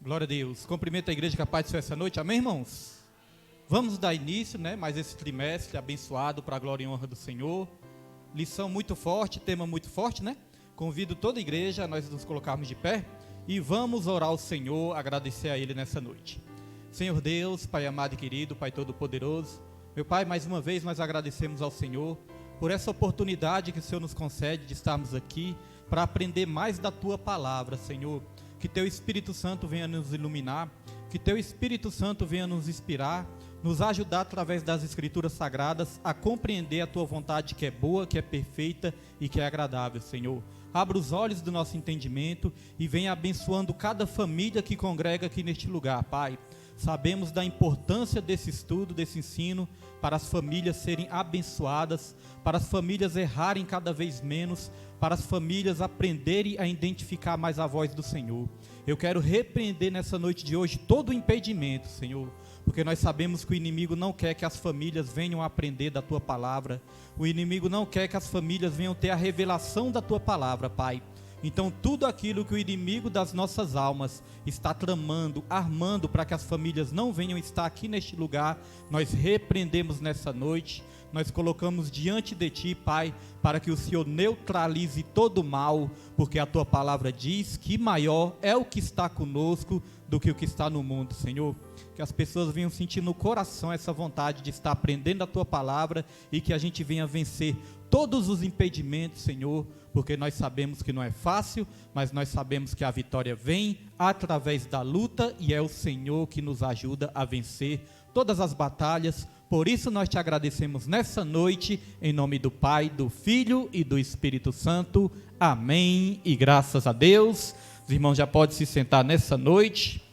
Glória a Deus. Cumprimento a igreja que a paz essa noite. Amém, irmãos? Vamos dar início, mais esse trimestre abençoado para a glória e honra do Senhor. Lição muito forte, tema muito forte, Convido toda a igreja a nós nos colocarmos de pé e vamos orar ao Senhor, agradecer a Ele nessa noite. Senhor Deus, Pai amado e querido, Pai todo-poderoso, meu Pai, mais uma vez nós agradecemos ao Senhor por essa oportunidade que o Senhor nos concede de estarmos aqui para aprender mais da Tua palavra, Senhor. Que Teu Espírito Santo venha nos iluminar, que Teu Espírito Santo venha nos inspirar, nos ajudar através das Escrituras Sagradas a compreender a Tua vontade que é boa, que é perfeita e que é agradável, Senhor. Abra os olhos do nosso entendimento e venha abençoando cada família que congrega aqui neste lugar, Pai. Sabemos da importância desse estudo, desse ensino, para as famílias serem abençoadas, para as famílias errarem cada vez menos, para as famílias aprenderem a identificar mais a voz do Senhor. Eu quero repreender nessa noite de hoje todo o impedimento, Senhor, porque nós sabemos que o inimigo não quer que as famílias venham a aprender da Tua palavra, o inimigo não quer que as famílias venham ter a revelação da Tua palavra, Pai. Então tudo aquilo que o inimigo das nossas almas está tramando, armando para que as famílias não venham estar aqui neste lugar, nós repreendemos nessa noite, nós colocamos diante de Ti, Pai, para que o Senhor neutralize todo o mal, porque a Tua palavra diz que maior é o que está conosco do que o que está no mundo, Senhor. Que as pessoas venham sentir no coração essa vontade de estar aprendendo a Tua palavra e que a gente venha vencer todos os impedimentos, Senhor, porque nós sabemos que não é fácil, mas nós sabemos que a vitória vem através da luta e é o Senhor que nos ajuda a vencer todas as batalhas. Por isso nós Te agradecemos nessa noite, em nome do Pai, do Filho e do Espírito Santo. Amém e graças a Deus. Os irmãos já podem se sentar nessa noite.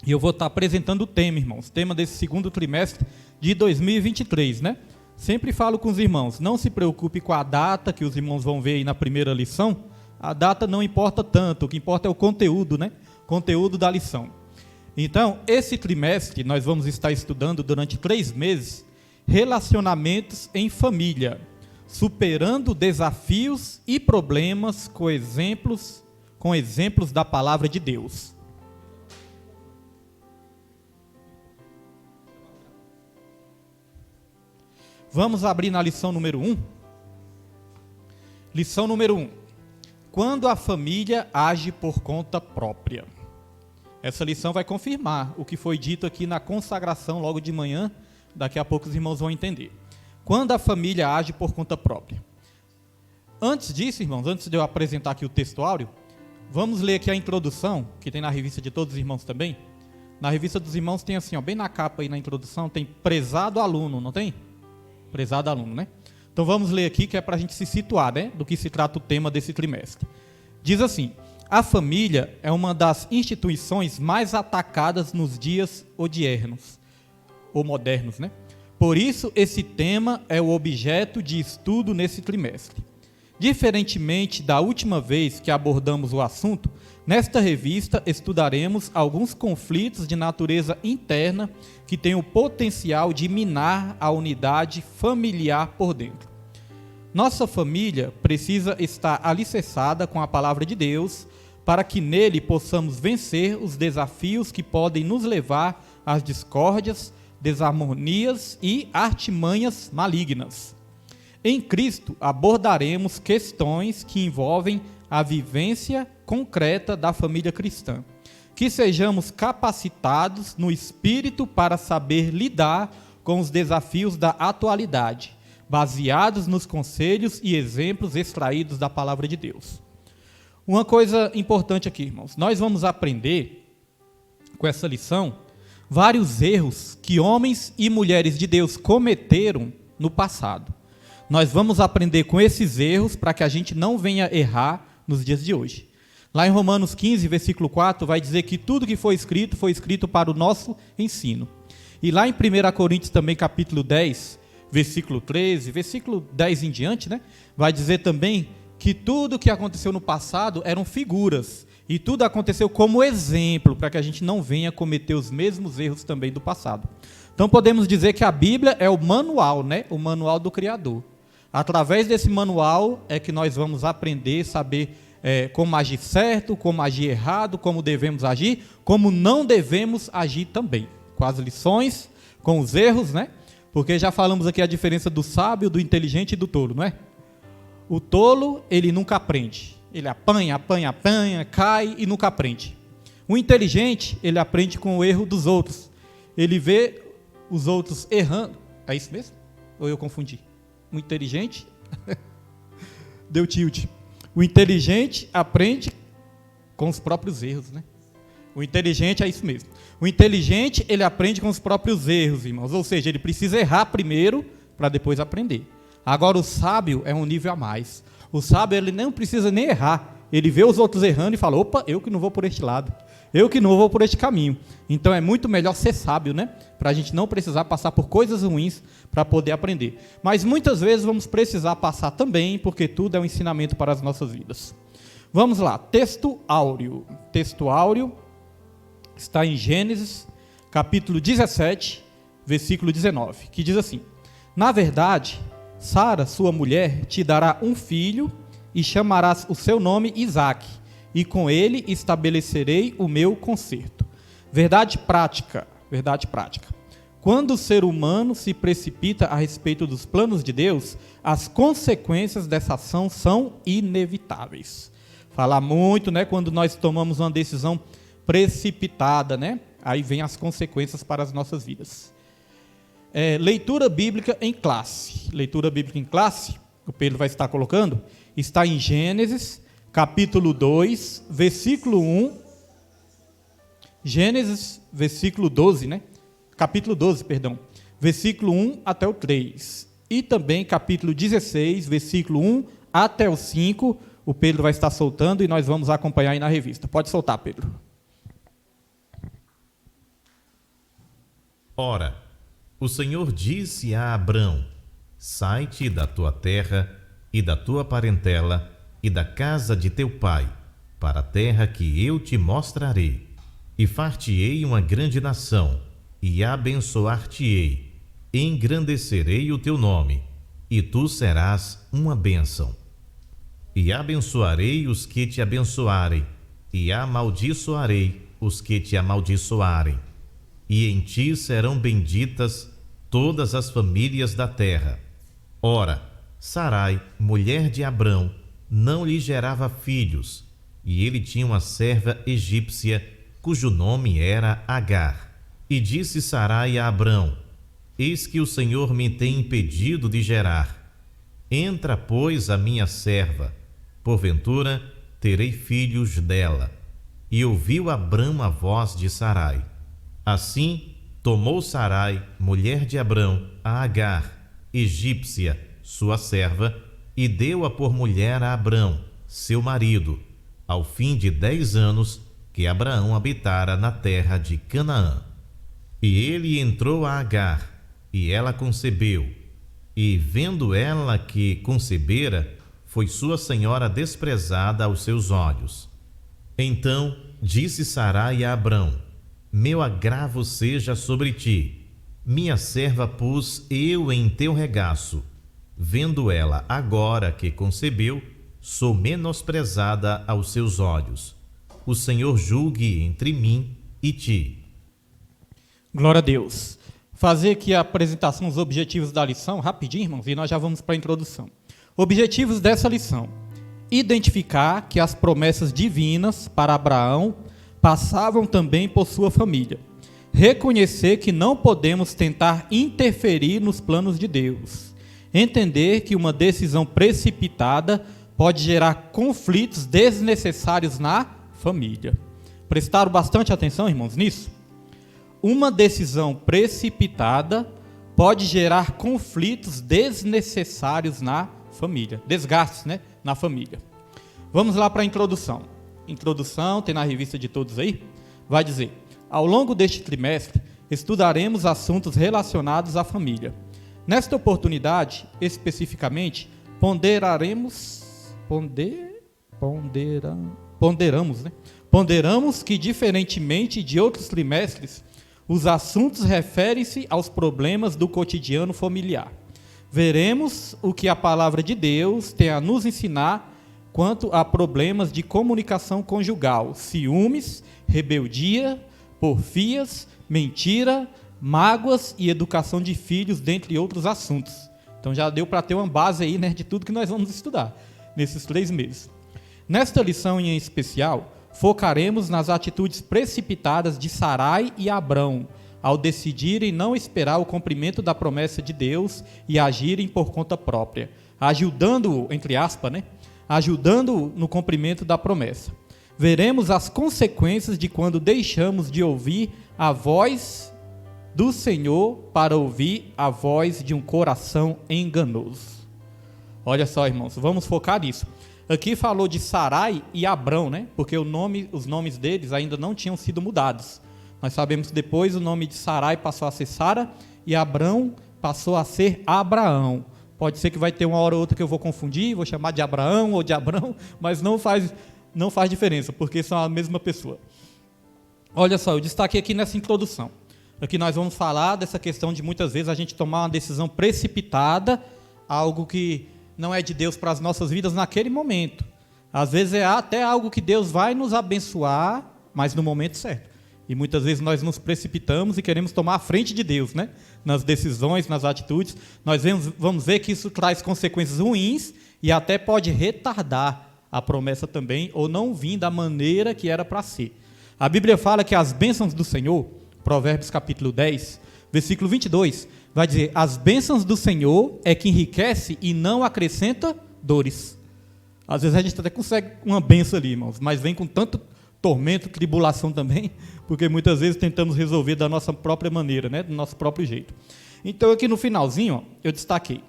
E eu vou estar apresentando o tema, irmãos, tema desse segundo trimestre de 2023, Sempre falo com os irmãos, não se preocupe com a data que os irmãos vão ver aí na primeira lição, a data não importa tanto, o que importa é o conteúdo, Conteúdo da lição. Então, esse trimestre nós vamos estar estudando durante 3 meses, relacionamentos em família, superando desafios e problemas com exemplos da palavra de Deus. Vamos abrir na lição número 1. Lição número 1. Quando a família age por conta própria. Essa lição vai confirmar o que foi dito aqui na consagração logo de manhã. Daqui a pouco os irmãos vão entender. Quando a família age por conta própria. Antes disso, irmãos, antes de eu apresentar aqui o textuário, vamos ler aqui a introdução, que tem na revista de todos os irmãos também. Na revista dos irmãos tem assim, bem na capa aí na introdução, tem prezado aluno, não tem? Prezado aluno, Então vamos ler aqui, que é para a gente se situar, do que se trata o tema desse trimestre. Diz assim: a família é uma das instituições mais atacadas nos dias odiernos, ou modernos, Por isso, esse tema é o objeto de estudo nesse trimestre. Diferentemente da última vez que abordamos o assunto, nesta revista estudaremos alguns conflitos de natureza interna que têm o potencial de minar a unidade familiar por dentro. Nossa família precisa estar alicerçada com a palavra de Deus para que nele possamos vencer os desafios que podem nos levar às discórdias, desarmonias e artimanhas malignas. Em Cristo abordaremos questões que envolvem a vivência concreta da família cristã. Que sejamos capacitados no espírito para saber lidar com os desafios da atualidade, baseados nos conselhos e exemplos extraídos da palavra de Deus. Uma coisa importante aqui, irmãos, nós vamos aprender com essa lição vários erros que homens e mulheres de Deus cometeram no passado. Nós vamos aprender com esses erros para que a gente não venha errar nos dias de hoje. Lá em Romanos 15, versículo 4, vai dizer que tudo que foi escrito para o nosso ensino. E lá em 1 Coríntios também, capítulo 10, versículo 13, versículo 10 em diante, vai dizer também que tudo que aconteceu no passado eram figuras, e tudo aconteceu como exemplo, para que a gente não venha cometer os mesmos erros também do passado. Então podemos dizer que a Bíblia é o manual, o manual do Criador. Através desse manual é que nós vamos aprender, saber como agir certo, como agir errado, como devemos agir, como não devemos agir também. Com as lições, com os erros, né? Porque já falamos aqui a diferença do sábio, do inteligente e do tolo, não é? O tolo, ele nunca aprende. Ele apanha, cai e nunca aprende. O inteligente, ele aprende com o erro dos outros. Ele vê os outros errando. É isso mesmo? Ou eu confundi? O inteligente deu tilt. O inteligente aprende com os próprios erros, né? O inteligente é isso mesmo. O inteligente, ele aprende com os próprios erros, irmãos. Ou seja, ele precisa errar primeiro para depois aprender. Agora, o sábio é um nível a mais. O sábio, ele não precisa nem errar. Ele vê os outros errando e fala, opa, eu que não vou por este lado. Eu que não vou por este caminho. Então, é muito melhor ser sábio, né? Para a gente não precisar passar por coisas ruins para poder aprender. Mas, muitas vezes, vamos precisar passar também, porque tudo é um ensinamento para as nossas vidas. Vamos lá. Texto áureo. Texto áureo está em Gênesis, capítulo 17, versículo 19, que diz assim: na verdade, Sara, sua mulher, te dará um filho e chamarás o seu nome Isaque, e com ele estabelecerei o meu concerto. Verdade prática, verdade prática. Quando o ser humano se precipita a respeito dos planos de Deus, as consequências dessa ação são inevitáveis. Falar muito, né, quando nós tomamos uma decisão precipitada, né? Aí vem as consequências para as nossas vidas. Leitura bíblica em classe. Leitura bíblica em classe, o Pedro vai estar colocando, está em Gênesis, capítulo 2, versículo 1. Gênesis, versículo 12, né? Capítulo 12, perdão. Versículo 1 até o 3. E também capítulo 16, versículo 1 até o 5. O Pedro vai estar soltando e nós vamos acompanhar aí na revista. Pode soltar, Pedro. Ora, o Senhor disse a Abrão: sai-te da tua terra e da tua parentela e da casa de teu pai, para a terra que eu te mostrarei, e far-te-ei uma grande nação, e abençoar-te-ei, engrandecerei o teu nome, e tu serás uma bênção. E abençoarei os que te abençoarem, e amaldiçoarei os que te amaldiçoarem. E em ti serão benditas todas as famílias da terra. Ora, Sarai, mulher de Abrão, não lhe gerava filhos, e ele tinha uma serva egípcia, cujo nome era Agar. E disse Sarai a Abrão: eis que o Senhor me tem impedido de gerar. Entra, pois, a minha serva, porventura terei filhos dela. E ouviu Abrão a voz de Sarai. Assim, tomou Sarai, mulher de Abrão, a Agar, egípcia, sua serva, e deu-a por mulher a Abrão, seu marido, ao fim de 10 anos que Abraão habitara na terra de Canaã. E ele entrou a Agar, e ela concebeu. E, vendo ela que concebera, foi sua senhora desprezada aos seus olhos. Então disse Sarai a Abrão: meu agravo seja sobre ti. Minha serva pus eu em teu regaço. Vendo ela agora que concebeu, sou menosprezada aos seus olhos. O Senhor julgue entre mim e ti. Glória a Deus. Fazer aqui a apresentação dos objetivos da lição, rapidinho, irmãos, e nós já vamos para a introdução. Objetivos dessa lição: identificar que as promessas divinas para Abraão passavam também por sua família. Reconhecer que não podemos tentar interferir nos planos de Deus. Entender que uma decisão precipitada pode gerar conflitos desnecessários na família. Prestaram bastante atenção, irmãos, nisso? Uma decisão precipitada pode gerar conflitos desnecessários na família. Desgastes, né? Na família. Vamos lá para a introdução. Introdução, tem na revista de todos aí, vai dizer: ao longo deste trimestre, estudaremos assuntos relacionados à família. Nesta oportunidade, especificamente, ponderamos que, diferentemente de outros trimestres, os assuntos referem-se aos problemas do cotidiano familiar. veremos o que a palavra de Deus tem a nos ensinar quanto a problemas de comunicação conjugal, ciúmes, rebeldia, porfias, mentira, mágoas e educação de filhos, dentre outros assuntos. Então já deu para ter uma base aí, né, de tudo que nós vamos estudar nesses 3 meses. Nesta lição em especial, focaremos nas atitudes precipitadas de Sarai e Abrão, ao decidirem não esperar o cumprimento da promessa de Deus e agirem por conta própria, ajudando, entre aspas, né, ajudando no cumprimento da promessa. Veremos as consequências de quando deixamos de ouvir a voz do Senhor para ouvir a voz de um coração enganoso. Olha só, irmãos, vamos focar nisso. Aqui falou de Sarai e Abrão, né? Porque os nomes deles ainda não tinham sido mudados. Nós sabemos que depois o nome de Sarai passou a ser Sara e Abrão passou a ser Abraão. Pode ser que vai ter uma hora ou outra que eu vou confundir, vou chamar de Abraão ou de Abrão, mas não faz diferença, porque são a mesma pessoa. Olha só, eu destaquei aqui nessa introdução. Aqui nós vamos falar dessa questão de muitas vezes a gente tomar uma decisão precipitada, algo que não é de Deus para as nossas vidas naquele momento. Às vezes é até algo que Deus vai nos abençoar, mas no momento certo. E muitas vezes nós nos precipitamos e queremos tomar a frente de Deus, né? Nas decisões, nas atitudes. Nós vamos ver que isso traz consequências ruins e até pode retardar a promessa também, ou não vir da maneira que era para ser. A Bíblia fala que as bênçãos do Senhor, Provérbios capítulo 10, versículo 22, vai dizer: as bênçãos do Senhor é que enriquece e não acrescenta dores. Às vezes a gente até consegue uma bênção ali, irmãos, mas vem com tanto tormento, tribulação também, porque muitas vezes tentamos resolver da nossa própria maneira, né? Do nosso próprio jeito. Então aqui no finalzinho, ó, eu destaquei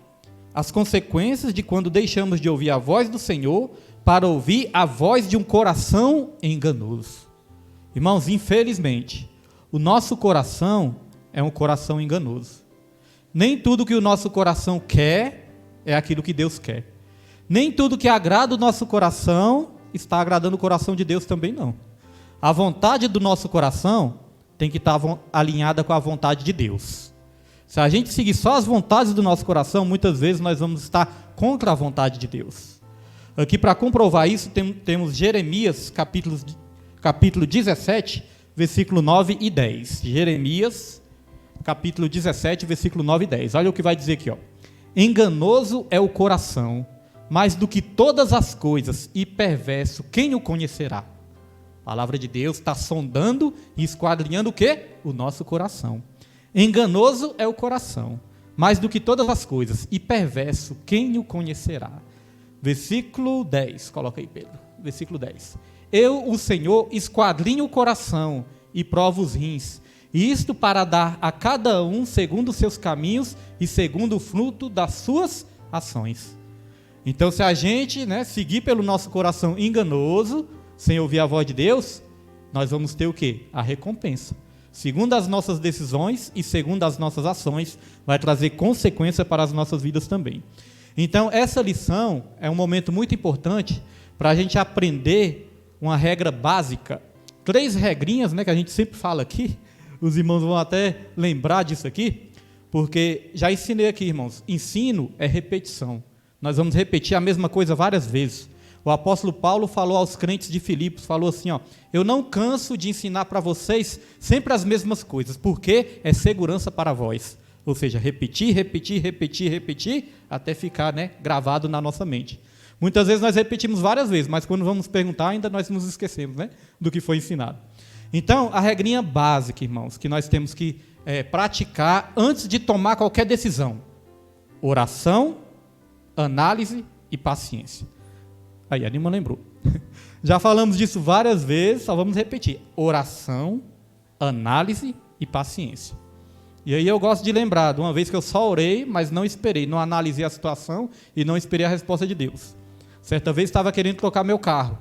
as consequências de quando deixamos de ouvir a voz do Senhor para ouvir a voz de um coração enganoso. Irmãos, infelizmente, o nosso coração é um coração enganoso. Nem tudo que o nosso coração quer é aquilo que Deus quer. Nem tudo que agrada o nosso coração está agradando o coração de Deus também não. A vontade do nosso coração tem que estar alinhada com a vontade de Deus. Se a gente seguir só as vontades do nosso coração, muitas vezes nós vamos estar contra a vontade de Deus. Aqui para comprovar isso, temos Jeremias, capítulo 17, versículo 9 e 10. Jeremias, capítulo 17, versículo 9 e 10. Olha o que vai dizer aqui, ó. Enganoso é o coração, mais do que todas as coisas, e perverso, quem o conhecerá? A palavra de Deus está sondando e esquadrinhando o quê? O nosso coração. Enganoso é o coração, mais do que todas as coisas, e perverso, quem o conhecerá? Versículo 10, coloca aí, Pedro. Versículo 10. Eu, o Senhor, esquadrinho o coração e provo os rins, e isto para dar a cada um segundo os seus caminhos e segundo o fruto das suas ações. Então, se a gente, né, seguir pelo nosso coração enganoso, sem ouvir a voz de Deus, nós vamos ter o quê? A recompensa. Segundo as nossas decisões e segundo as nossas ações, vai trazer consequência para as nossas vidas também. Então, essa lição é um momento muito importante para a gente aprender uma regra básica. 3 regrinhas, né, que a gente sempre fala aqui, os irmãos vão até lembrar disso aqui, porque já ensinei aqui, irmãos, ensino é repetição. Nós vamos repetir a mesma coisa várias vezes. O apóstolo Paulo falou aos crentes de Filipos, falou assim, ó, eu não canso de ensinar para vocês sempre as mesmas coisas, porque é segurança para vós. Ou seja, repetir, até ficar, né, gravado na nossa mente. Muitas vezes nós repetimos várias vezes, mas quando vamos perguntar, ainda nós nos esquecemos, né, do que foi ensinado. Então, a regrinha básica, irmãos, que nós temos que praticar antes de tomar qualquer decisão. Oração, análise e paciência. Aí, a Nima lembrou. Já falamos disso várias vezes, só vamos repetir. Oração, análise e paciência. E aí eu gosto de lembrar de uma vez que eu só orei, mas não esperei, não analisei a situação e não esperei a resposta de Deus. Certa vez estava querendo trocar meu carro.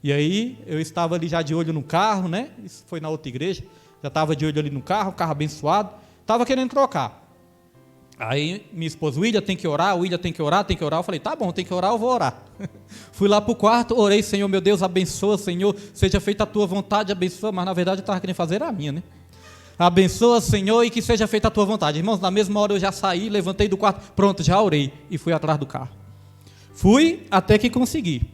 E aí eu estava ali já de olho no carro, né? Isso foi na outra igreja. Já estava de olho ali no carro abençoado. Estava querendo trocar. Aí minha esposa, William tem que orar. Eu falei, tá bom, tem que orar, eu vou orar. Fui lá para o quarto, orei, Senhor, meu Deus, abençoa, Senhor, seja feita a tua vontade, abençoa. Mas na verdade eu estava querendo fazer a minha, né? Abençoa, Senhor, e que seja feita a tua vontade. Irmãos, na mesma hora eu já saí, levantei do quarto, pronto, já orei e fui atrás do carro. Fui até que consegui.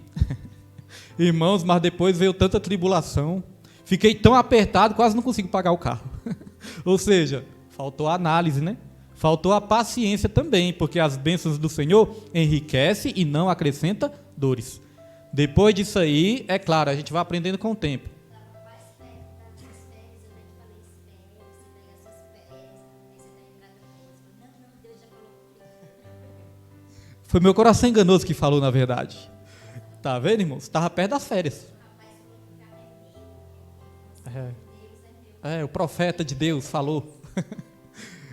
Irmãos, mas depois veio tanta tribulação, fiquei tão apertado, quase não consigo pagar o carro. Ou seja, faltou a análise, né? Faltou a paciência também, porque as bênçãos do Senhor enriquecem e não acrescenta dores. Depois disso aí, é claro, a gente vai aprendendo com o tempo. Foi meu coração enganoso que falou, na verdade. Tá vendo, irmãos? Estava perto das férias. O profeta de Deus falou.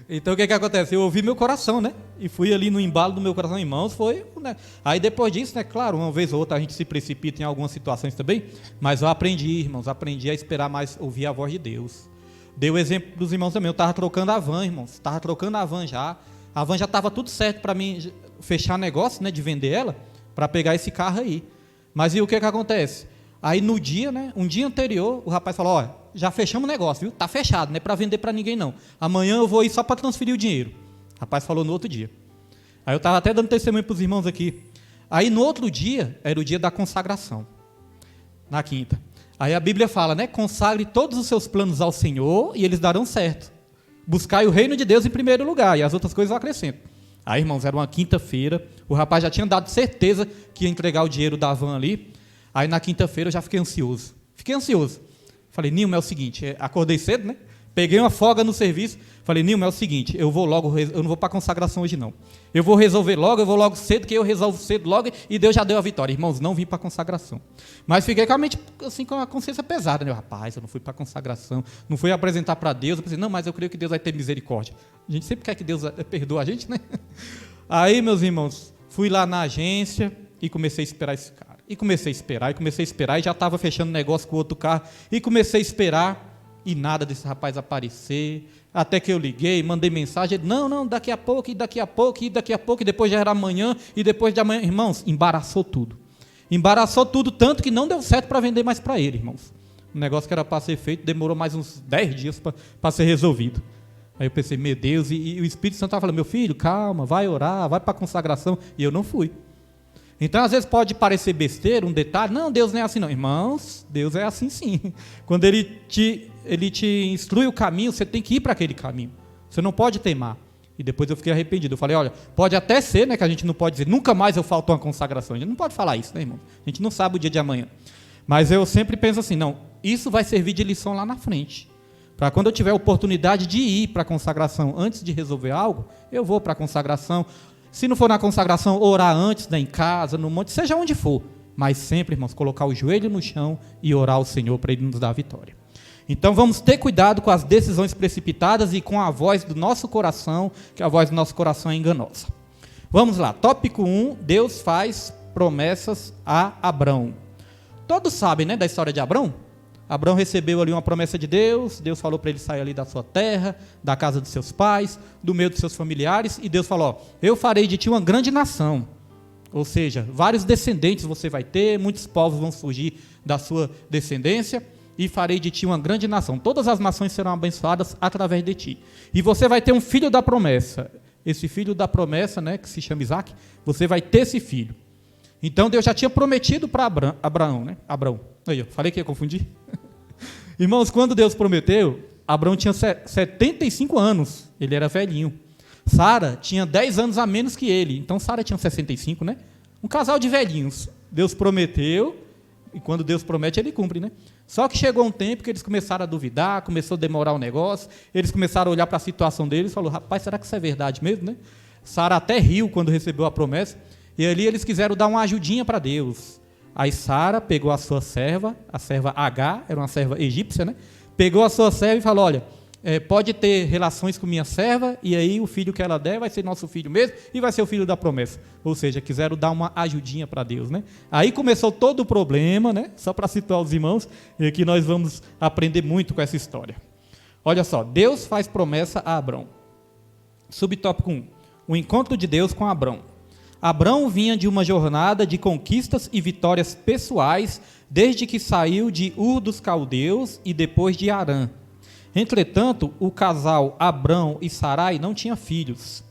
Então o que acontece? Eu ouvi meu coração, né? E fui ali no embalo do meu coração, irmãos, foi, né? Aí depois disso, né? Claro, uma vez ou outra a gente se precipita em algumas situações também, mas eu aprendi, irmãos, aprendi a esperar mais, ouvir a voz de Deus. Dei o exemplo dos irmãos também, eu estava trocando a van, irmãos, estava trocando a van já estava tudo certo para mim fechar negócio, né? De vender ela, para pegar esse carro aí. Mas e o que acontece? Aí no dia, né? Um dia anterior, o rapaz falou, ó, já fechamos o negócio, viu? Tá fechado, não é para vender para ninguém não. Amanhã eu vou ir só para transferir o dinheiro. O rapaz falou no outro dia. Aí eu estava até dando testemunho para os irmãos aqui. Aí no outro dia, era o dia da consagração. Na quinta. Aí a Bíblia fala, né? Consagre todos os seus planos ao Senhor e eles darão certo. Buscai o reino de Deus em primeiro lugar e as outras coisas eu acrescento. Aí, irmãos, era uma quinta-feira. O rapaz já tinha dado certeza que ia entregar o dinheiro da van ali. Aí na quinta-feira eu já fiquei ansioso. Falei, Nilma, é o seguinte, acordei cedo, né? Peguei uma folga no serviço, falei, Nilma, é o seguinte, eu não vou para a consagração hoje não. Eu vou resolver logo, eu vou logo cedo, que eu resolvo cedo logo, e Deus já deu a vitória. Irmãos, não vim para a consagração. Mas fiquei com a mente, assim, com a consciência pesada, né? Rapaz, eu não fui para a consagração, não fui apresentar para Deus. Eu pensei, não, mas eu creio que Deus vai ter misericórdia. A gente sempre quer que Deus perdoe a gente, né? Aí, meus irmãos, fui lá na agência e comecei a esperar esse cara. E comecei a esperar, e já estava fechando negócio com o outro carro, e comecei a esperar, e nada desse rapaz aparecer, até que eu liguei, mandei mensagem, ele, não, daqui a pouco, e depois já era amanhã, e depois de amanhã, irmãos, embaraçou tudo, tanto que não deu certo para vender mais para ele, irmãos, o negócio que era para ser feito, demorou mais uns 10 dias para ser resolvido. Aí eu pensei, meu Deus, e o Espírito Santo estava falando, meu filho, calma, vai orar, vai para a consagração, e eu não fui. Então, às vezes pode parecer besteira, um detalhe, não, Deus não é assim não. Irmãos, Deus é assim sim. Quando Ele te instrui o caminho, você tem que ir para aquele caminho. Você não pode teimar. E depois eu fiquei arrependido. Eu falei, olha, pode até ser, né, que a gente não pode dizer, nunca mais eu falto uma consagração. A gente não pode falar isso, né, irmão? A gente não sabe o dia de amanhã. Mas eu sempre penso assim, não, isso vai servir de lição lá na frente. Para quando eu tiver a oportunidade de ir para a consagração antes de resolver algo, eu vou para a consagração. Se não for na consagração, orar antes, né, em casa, no monte, seja onde for. Mas sempre, irmãos, colocar o joelho no chão e orar ao Senhor para Ele nos dar a vitória. Então vamos ter cuidado com as decisões precipitadas e com a voz do nosso coração, que a voz do nosso coração é enganosa. Vamos lá, tópico 1, Deus faz promessas a Abrão. Todos sabem, né, da história de Abrão? Abrão recebeu ali uma promessa de Deus, Deus falou para ele sair ali da sua terra, da casa dos seus pais, do meio dos seus familiares, e Deus falou, ó, eu farei de ti uma grande nação, ou seja, vários descendentes você vai ter, muitos povos vão surgir da sua descendência, e farei de ti uma grande nação, todas as nações serão abençoadas através de ti, e você vai ter um filho da promessa, esse filho da promessa, né, que se chama Isaac, você vai ter esse filho. Então Deus já tinha prometido para Abraão, né? Abrão. Aí, eu falei que ia confundir. Irmãos, quando Deus prometeu, Abrão tinha 75 anos, ele era velhinho. Sara tinha 10 anos a menos que ele, então Sara tinha 65, né? Um casal de velhinhos. Deus prometeu, e quando Deus promete, Ele cumpre, né? Só que chegou um tempo que eles começaram a duvidar, começou a demorar o negócio, eles começaram a olhar para a situação deles e falaram, rapaz, será que isso é verdade mesmo, né? Sara até riu quando recebeu a promessa, e ali eles quiseram dar uma ajudinha para Deus. Aí Sara pegou a sua serva, a serva Agar, era uma serva egípcia, né? Pegou a sua serva e falou, olha, pode ter relações com minha serva, e aí o filho que ela der vai ser nosso filho mesmo, e vai ser o filho da promessa. Ou seja, quiseram dar uma ajudinha para Deus, né? Aí começou todo o problema, né? Só para situar os irmãos, e aqui nós vamos aprender muito com essa história. Olha só, Deus faz promessa a Abrão. Subtópico 1, o encontro de Deus com Abrão. Abrão vinha de uma jornada de conquistas e vitórias pessoais desde que saiu de Ur dos Caldeus e depois de Harã. Entretanto, o casal Abrão e Sarai não tinha filhos.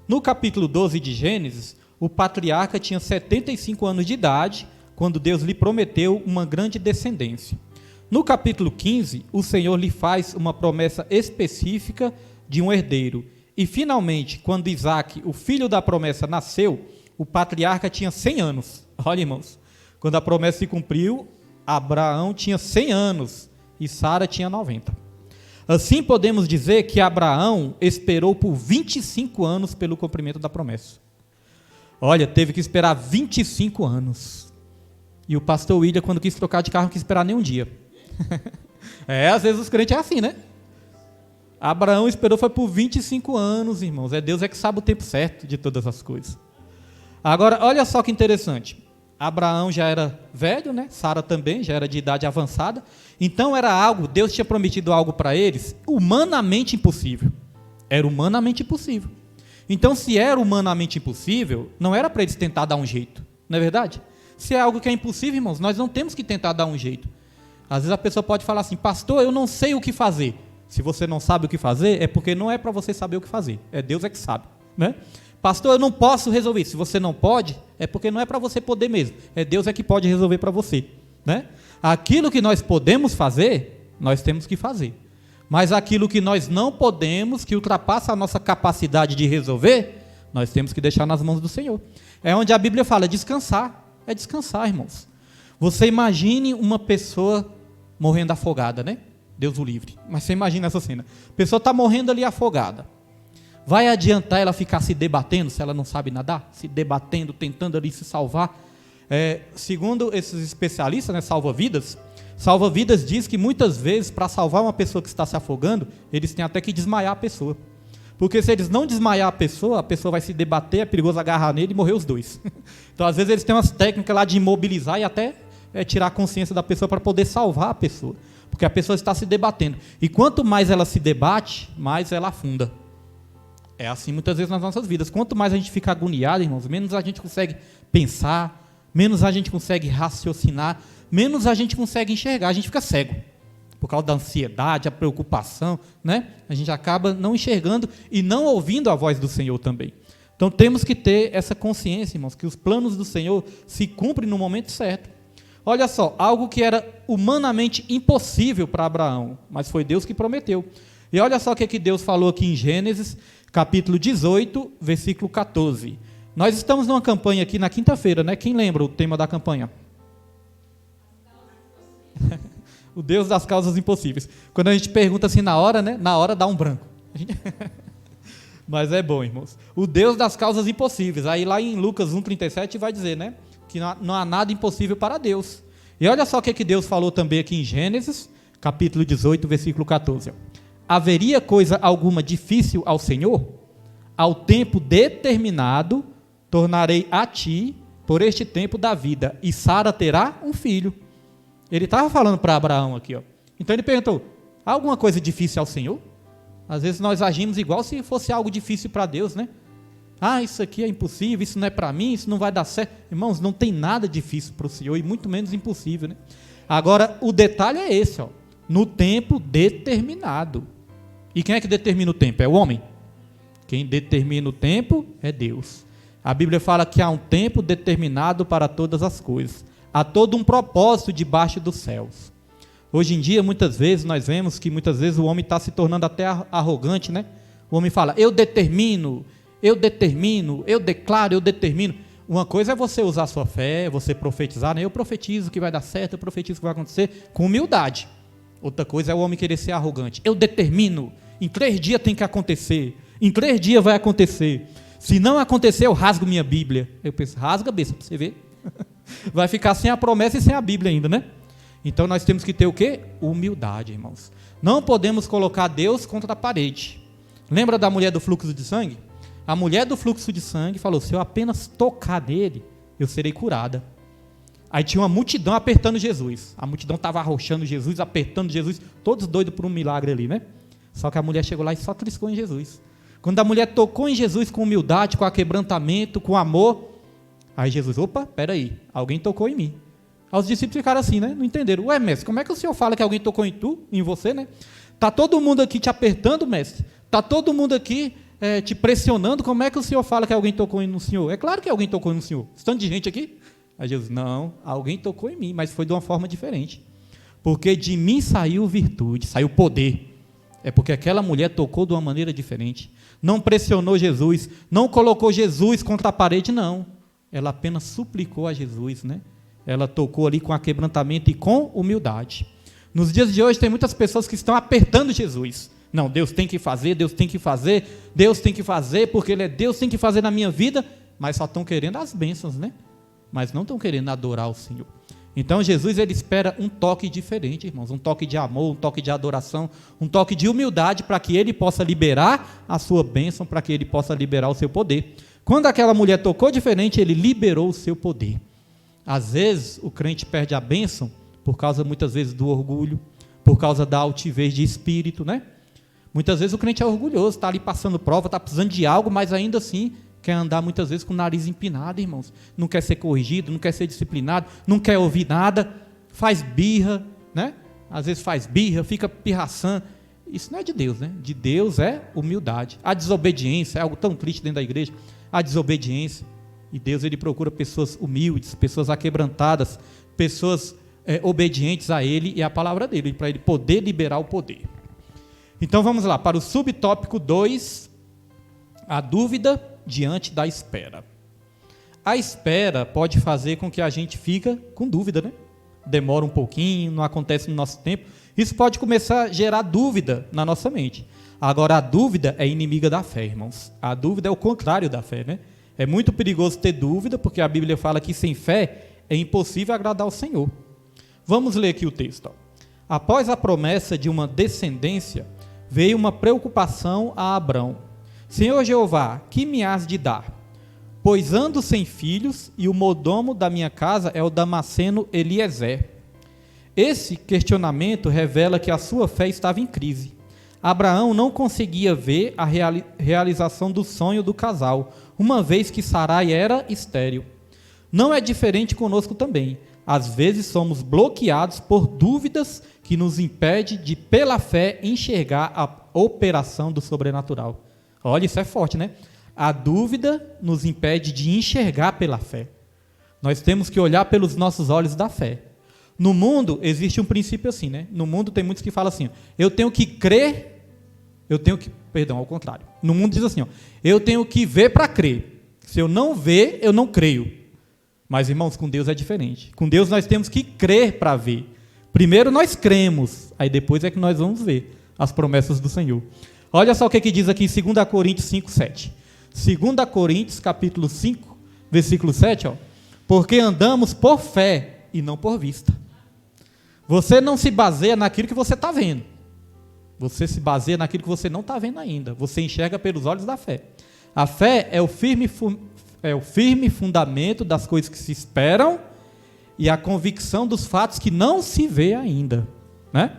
No capítulo 12 de Gênesis, o patriarca tinha 75 anos de idade, quando Deus lhe prometeu uma grande descendência. No capítulo 15, o Senhor lhe faz uma promessa específica de um herdeiro. E, finalmente, quando Isaque, o filho da promessa, nasceu, o patriarca tinha 100 anos. Olha, irmãos, quando a promessa se cumpriu, Abraão tinha 100 anos e Sara tinha 90. Assim, podemos dizer que Abraão esperou por 25 anos pelo cumprimento da promessa. Olha, teve que esperar 25 anos. E o pastor William, quando quis trocar de carro, não quis esperar nem um dia. Às vezes os crentes é assim, né? Abraão esperou foi por 25 anos, irmãos. Deus que sabe o tempo certo de todas as coisas. Agora, olha só que interessante. Abraão já era velho, né? Sara também, já era de idade avançada. Então era algo, Deus tinha prometido algo para eles, humanamente impossível. Era humanamente impossível. Então, se era humanamente impossível, não era para eles tentar dar um jeito. Não é verdade? Se é algo que é impossível, irmãos, nós não temos que tentar dar um jeito. Às vezes a pessoa pode falar assim, pastor, eu não sei o que fazer. Se você não sabe o que fazer, é porque não é para você saber o que fazer. É Deus que sabe, né? Pastor, eu não posso resolver. Se você não pode, é porque não é para você poder mesmo. É Deus que pode resolver para você, né? Aquilo que nós podemos fazer, nós temos que fazer. Mas aquilo que nós não podemos, que ultrapassa a nossa capacidade de resolver, nós temos que deixar nas mãos do Senhor. É onde a Bíblia fala, descansar. É descansar, irmãos. Você imagine uma pessoa morrendo afogada, né? Deus o livre. Mas você imagina essa cena. A pessoa está morrendo ali afogada. Vai adiantar ela ficar se debatendo, se ela não sabe nadar? Se debatendo, tentando ali se salvar? Segundo esses especialistas, né, salva-vidas diz que muitas vezes, para salvar uma pessoa que está se afogando, eles têm até que desmaiar a pessoa. Porque se eles não desmaiar a pessoa vai se debater, é perigoso agarrar nele e morrer os dois. Então, às vezes, eles têm umas técnicas lá de imobilizar e até tirar a consciência da pessoa para poder salvar a pessoa. Porque a pessoa está se debatendo. E quanto mais ela se debate, mais ela afunda. É assim muitas vezes nas nossas vidas. Quanto mais a gente fica agoniado, irmãos, menos a gente consegue pensar, menos a gente consegue raciocinar, menos a gente consegue enxergar. A gente fica cego. Por causa da ansiedade, a preocupação, né? A gente acaba não enxergando e não ouvindo a voz do Senhor também. Então temos que ter essa consciência, irmãos, que os planos do Senhor se cumprem no momento certo. Olha só, algo que era humanamente impossível para Abraão, mas foi Deus que prometeu. E olha só o que Deus falou aqui em Gênesis, capítulo 18, versículo 14. Nós estamos numa campanha aqui na quinta-feira, né? Quem lembra o tema da campanha? O Deus das causas impossíveis. Quando a gente pergunta assim na hora, né? Na hora dá um branco. Mas é bom, irmãos. O Deus das causas impossíveis. Aí lá em Lucas 1,37 vai dizer, né? Que não há nada impossível para Deus. E olha só o que Deus falou também aqui em Gênesis, capítulo 18, versículo 14. Haveria coisa alguma difícil ao Senhor? Ao tempo determinado, tornarei a ti, por este tempo da vida, e Sara terá um filho. Ele estava falando para Abraão aqui, ó. Então ele perguntou, há alguma coisa difícil ao Senhor? Às vezes nós agimos igual se fosse algo difícil para Deus, né? Ah, isso aqui é impossível, isso não é para mim, isso não vai dar certo. Irmãos, não tem nada difícil para o Senhor e muito menos impossível, né? Agora, o detalhe é esse, ó. No tempo determinado. E quem é que determina o tempo? É o homem. Quem determina o tempo é Deus. A Bíblia fala que há um tempo determinado para todas as coisas. Há todo um propósito debaixo dos céus. Hoje em dia, muitas vezes, nós vemos que muitas vezes o homem está se tornando até arrogante, né? O homem fala, eu determino, eu declaro, eu determino. Uma coisa é você usar a sua fé, você profetizar, né? Eu profetizo que vai dar certo, eu profetizo que vai acontecer, com humildade. Outra coisa é o homem querer ser arrogante. Eu determino, em 3 dias tem que acontecer, em 3 dias vai acontecer. Se não acontecer, eu rasgo minha Bíblia. Eu penso, rasga a besta para você ver. Vai ficar sem a promessa e sem a Bíblia ainda, né? Então nós temos que ter o quê? Humildade, irmãos. Não podemos colocar Deus contra a parede. Lembra da mulher do fluxo de sangue? A mulher do fluxo de sangue falou, se eu apenas tocar nele, eu serei curada. Aí tinha uma multidão apertando Jesus. A multidão estava arrochando Jesus, apertando Jesus, todos doidos por um milagre ali, né? Só que a mulher chegou lá e só triscou em Jesus. Quando a mulher tocou em Jesus com humildade, com aquebrantamento, com amor, aí Jesus, opa, peraí, alguém tocou em mim. Aí os discípulos ficaram assim, né? Não entenderam. Ué, mestre, como é que o senhor fala que alguém tocou em você, né? Está todo mundo aqui te apertando, mestre? Está todo mundo aqui te pressionando? Como é que o senhor fala que alguém tocou no senhor? É claro que alguém tocou no senhor. Tanto de gente aqui. Aí Jesus, não, alguém tocou em mim, mas foi de uma forma diferente. Porque de mim saiu virtude, saiu poder. É porque aquela mulher tocou de uma maneira diferente. Não pressionou Jesus, não colocou Jesus contra a parede, não. Ela apenas suplicou a Jesus, né? Ela tocou ali com aquebrantamento e com humildade. Nos dias de hoje tem muitas pessoas que estão apertando Jesus. Não, Deus tem que fazer, Deus tem que fazer, Deus tem que fazer, porque Ele é Deus, tem que fazer na minha vida, mas só estão querendo as bênçãos, né? Mas não estão querendo adorar o Senhor. Então Jesus, ele espera um toque diferente, irmãos, um toque de amor, um toque de adoração, um toque de humildade para que Ele possa liberar a sua bênção, para que Ele possa liberar o seu poder. Quando aquela mulher tocou diferente, Ele liberou o seu poder. Às vezes o crente perde a bênção por causa muitas vezes do orgulho, por causa da altivez de espírito, né? Muitas vezes o crente é orgulhoso, está ali passando prova, está precisando de algo, mas ainda assim quer andar muitas vezes com o nariz empinado, irmãos. Não quer ser corrigido, não quer ser disciplinado, não quer ouvir nada, faz birra, né? Às vezes faz birra, fica pirraçando. Isso não é de Deus, né? De Deus é humildade. A desobediência é algo tão triste dentro da igreja, a desobediência. E Deus, ele procura pessoas humildes, pessoas aquebrantadas, pessoas obedientes a Ele e à palavra dEle, para Ele poder liberar o poder. Então vamos lá, para o subtópico 2, a dúvida diante da espera. A espera pode fazer com que a gente fique com dúvida, né? Demora um pouquinho, não acontece no nosso tempo. Isso pode começar a gerar dúvida na nossa mente. Agora, a dúvida é inimiga da fé, irmãos. A dúvida é o contrário da fé, né? É muito perigoso ter dúvida, porque a Bíblia fala que sem fé é impossível agradar ao Senhor. Vamos ler aqui o texto. Após a promessa de uma descendência, veio uma preocupação a Abrão. Senhor Jeová, que me has de dar? Pois ando sem filhos, e o mordomo da minha casa é o Damasceno Eliezer. Esse questionamento revela que a sua fé estava em crise. Abraão não conseguia ver a realização do sonho do casal, uma vez que Sarai era estéril. Não é diferente conosco também. Às vezes somos bloqueados por dúvidas que nos impedem de, pela fé, enxergar a operação do sobrenatural. Olha, isso é forte, né? A dúvida nos impede de enxergar pela fé. Nós temos que olhar pelos nossos olhos da fé. No mundo, existe um princípio assim, né? No mundo tem muitos que falam assim, eu tenho que crer, ao contrário. No mundo diz assim, eu tenho que ver para crer. Se eu não ver, eu não creio. Mas, irmãos, com Deus é diferente. Com Deus nós temos que crer para ver. Primeiro nós cremos, aí depois é que nós vamos ver as promessas do Senhor. Olha só o que diz aqui em 2 Coríntios 5, 7. 2 Coríntios, capítulo 5, versículo 7, porque andamos por fé e não por vista. Você não se baseia naquilo que você está vendo. Você se baseia naquilo que você não está vendo ainda. Você enxerga pelos olhos da fé. A fé é o firme fundamento das coisas que se esperam e a convicção dos fatos que não se vê ainda, né?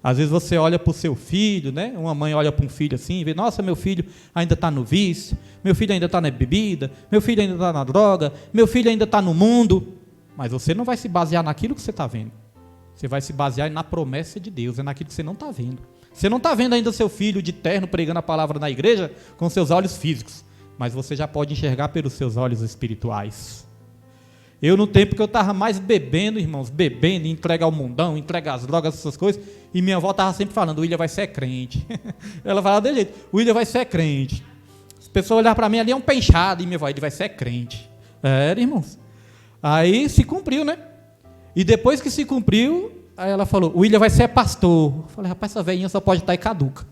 Às vezes você olha para o seu filho, né? Uma mãe olha para um filho assim e vê, nossa, meu filho ainda está no vício, meu filho ainda está na bebida, meu filho ainda está na droga, meu filho ainda está no mundo. Mas você não vai se basear naquilo que você está vendo. Você vai se basear na promessa de Deus, é naquilo que você não está vendo. Você não está vendo ainda seu filho de terno pregando a palavra na igreja com seus olhos físicos, mas você já pode enxergar pelos seus olhos espirituais. Eu, no tempo que eu estava mais bebendo, irmãos, entrega ao mundão, entrega as drogas, essas coisas, e minha avó estava sempre falando, o William vai ser crente. Ela falava desse jeito, o William vai ser crente. As pessoas olhavam para mim ali, é um penchado, e minha avó, ele vai ser crente. Era, irmãos. Aí se cumpriu, né? E depois que se cumpriu, aí ela falou, o William vai ser pastor. Eu falei, rapaz, essa velhinha só pode estar aí caduca.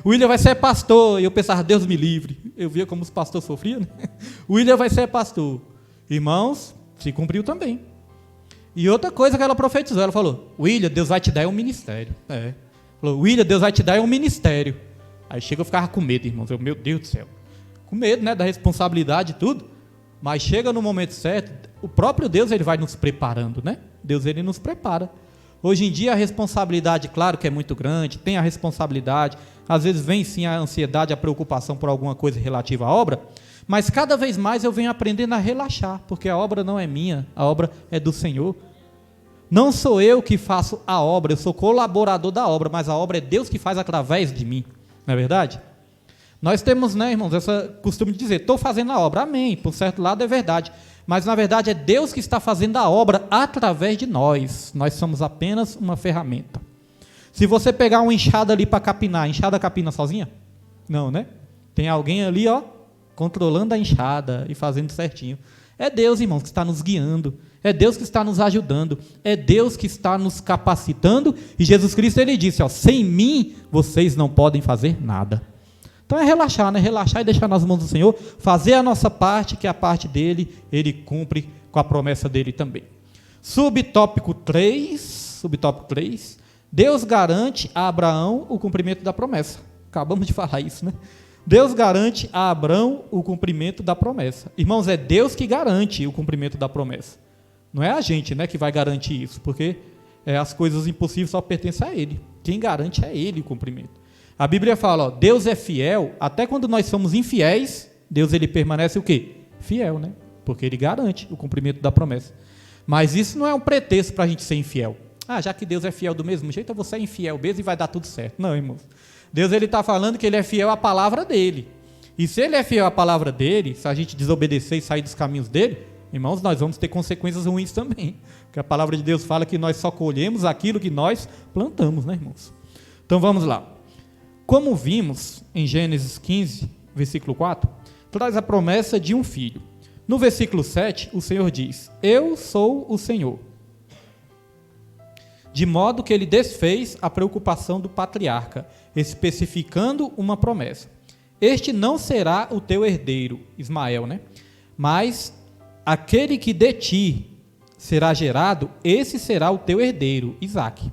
O William vai ser pastor. E eu pensava, Deus me livre. Eu via como os pastores sofriam, né? O William vai ser pastor. Irmãos, se cumpriu também. E outra coisa que ela profetizou, ela falou, William, Deus vai te dar um ministério. Falou, William, Deus vai te dar um ministério. Aí chega, eu ficava com medo, irmãos. Meu Deus do céu. Com medo, né, da responsabilidade e tudo. Mas chega no momento certo, o próprio Deus, ele vai nos preparando, né? Deus, ele nos prepara. Hoje em dia a responsabilidade, claro que é muito grande, tem a responsabilidade, às vezes vem sim a ansiedade, a preocupação por alguma coisa relativa à obra, mas cada vez mais eu venho aprendendo a relaxar, porque a obra não é minha, a obra é do Senhor. Não sou eu que faço a obra, eu sou colaborador da obra, mas a obra é Deus que faz através de mim. Não é verdade? Nós temos, né, irmãos, esse costume de dizer, estou fazendo a obra, amém, por certo lado é verdade, mas na verdade é Deus que está fazendo a obra através de nós somos apenas uma ferramenta. Se você pegar uma enxada ali para capinar, a enxada capina sozinha? Não, né? Tem alguém ali, ó, controlando a enxada e fazendo certinho. É Deus, irmãos, que está nos guiando, é Deus que está nos ajudando, é Deus que está nos capacitando, e Jesus Cristo, ele disse, ó, sem mim vocês não podem fazer nada. Então é relaxar, né? Relaxar e deixar nas mãos do Senhor, fazer a nossa parte, que é a parte dele, ele cumpre com a promessa dele também. Subtópico 3, Deus garante a Abraão o cumprimento da promessa. Acabamos de falar isso, né? Deus garante a Abraão o cumprimento da promessa. Irmãos, é Deus que garante o cumprimento da promessa. Não é a gente, né, que vai garantir isso, porque as coisas impossíveis só pertencem a Ele. Quem garante é Ele o cumprimento. A Bíblia fala, ó, Deus é fiel, até quando nós somos infiéis, Deus ele permanece o quê? Fiel, né? Porque Ele garante o cumprimento da promessa. Mas isso não é um pretexto para a gente ser infiel. Já que Deus é fiel do mesmo jeito, você é infiel mesmo e vai dar tudo certo. Não, irmãos. Deus ele está falando que ele é fiel à palavra dele. E se ele é fiel à palavra dele, se a gente desobedecer e sair dos caminhos dele, irmãos, nós vamos ter consequências ruins também. Porque a palavra de Deus fala que nós só colhemos aquilo que nós plantamos, né, irmãos? Então vamos lá. Como vimos em Gênesis 15, versículo 4, traz a promessa de um filho. No versículo 7, o Senhor diz, eu sou o Senhor. De modo que ele desfez a preocupação do patriarca, especificando uma promessa. Este não será o teu herdeiro, Ismael, né? Mas aquele que de ti será gerado, esse será o teu herdeiro, Isaque.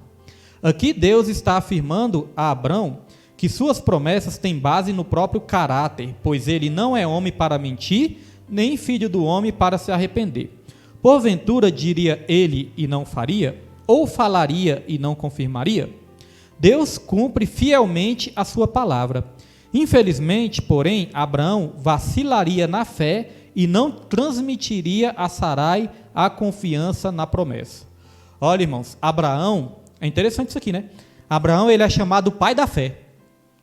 Aqui Deus está afirmando a Abrão que suas promessas têm base no próprio caráter, pois ele não é homem para mentir, nem filho do homem para se arrepender. Porventura diria ele e não faria? Ou falaria e não confirmaria? Deus cumpre fielmente a sua palavra. Infelizmente, porém, Abraão vacilaria na fé e não transmitiria a Sarai a confiança na promessa. Olha, irmãos, Abraão, é interessante isso aqui, né? Abraão, ele é chamado pai da fé.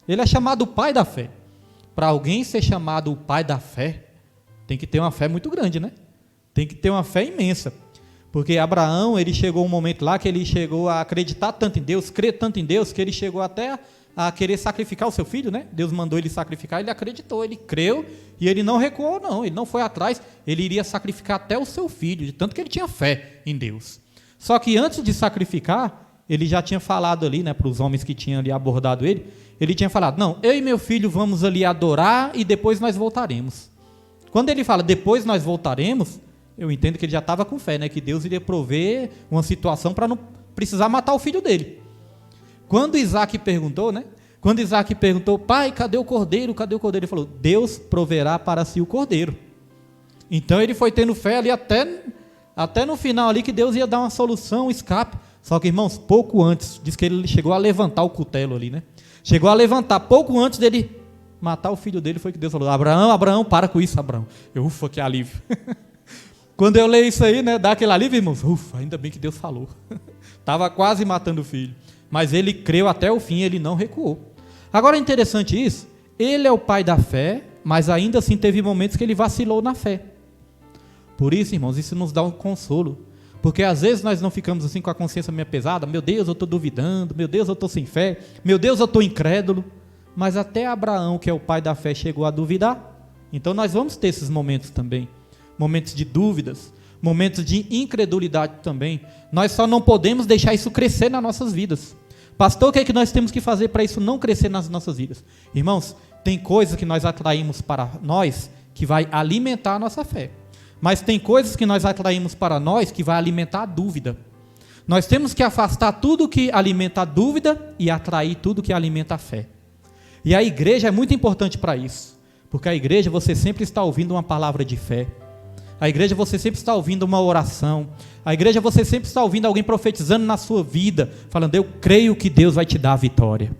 Ele é chamado pai da fé. Para alguém ser chamado o pai da fé, tem que ter uma fé muito grande, né? Tem que ter uma fé imensa. Porque Abraão, ele chegou um momento lá que ele chegou a acreditar tanto em Deus, crer tanto em Deus, que ele chegou até a querer sacrificar o seu filho, né? Deus mandou ele sacrificar, ele acreditou, ele creu e ele não recuou, não. Ele não foi atrás, ele iria sacrificar até o seu filho, de tanto que ele tinha fé em Deus. Só que antes de sacrificar, ele já tinha falado ali, né, para os homens que tinham ali abordado ele tinha falado, não, eu e meu filho vamos ali adorar e depois nós voltaremos. Quando ele fala, depois nós voltaremos, eu entendo que ele já estava com fé, né? Que Deus iria prover uma situação para não precisar matar o filho dele. Quando Isaac perguntou, né? Quando Isaac perguntou, pai, cadê o cordeiro? Cadê o cordeiro? Ele falou, Deus proverá para si o cordeiro. Então ele foi tendo fé ali até no final ali que Deus ia dar uma solução, um escape. Só que, irmãos, pouco antes, diz que ele chegou a levantar o cutelo ali, né? Chegou a levantar, pouco antes dele matar o filho dele, foi que Deus falou, Abraão, para com isso, Abraão. Ufa, que alívio. Quando eu leio isso aí, né, dá aquele alívio, irmãos, ufa, ainda bem que Deus falou. Estava quase matando o filho. Mas ele creu até o fim, ele não recuou. Agora é interessante isso, ele é o pai da fé, mas ainda assim teve momentos que ele vacilou na fé. Por isso, irmãos, isso nos dá um consolo. Porque às vezes nós não ficamos assim com a consciência meio pesada, meu Deus, eu estou duvidando, meu Deus, eu estou sem fé, meu Deus, eu estou incrédulo. Mas até Abraão, que é o pai da fé, chegou a duvidar. Então nós vamos ter esses momentos também. Momentos de dúvidas, momentos de incredulidade também. Nós só não podemos deixar isso crescer nas nossas vidas. Pastor, o que é que nós temos que fazer para isso não crescer nas nossas vidas? Irmãos, tem coisas que nós atraímos para nós que vai alimentar a nossa fé. Mas tem coisas que nós atraímos para nós que vai alimentar a dúvida. Nós temos que afastar tudo que alimenta a dúvida e atrair tudo que alimenta a fé. E a igreja é muito importante para isso. Porque a igreja você sempre está ouvindo uma palavra de fé. A igreja você sempre está ouvindo uma oração. A igreja você sempre está ouvindo alguém profetizando na sua vida, falando, eu creio que Deus vai te dar a vitória.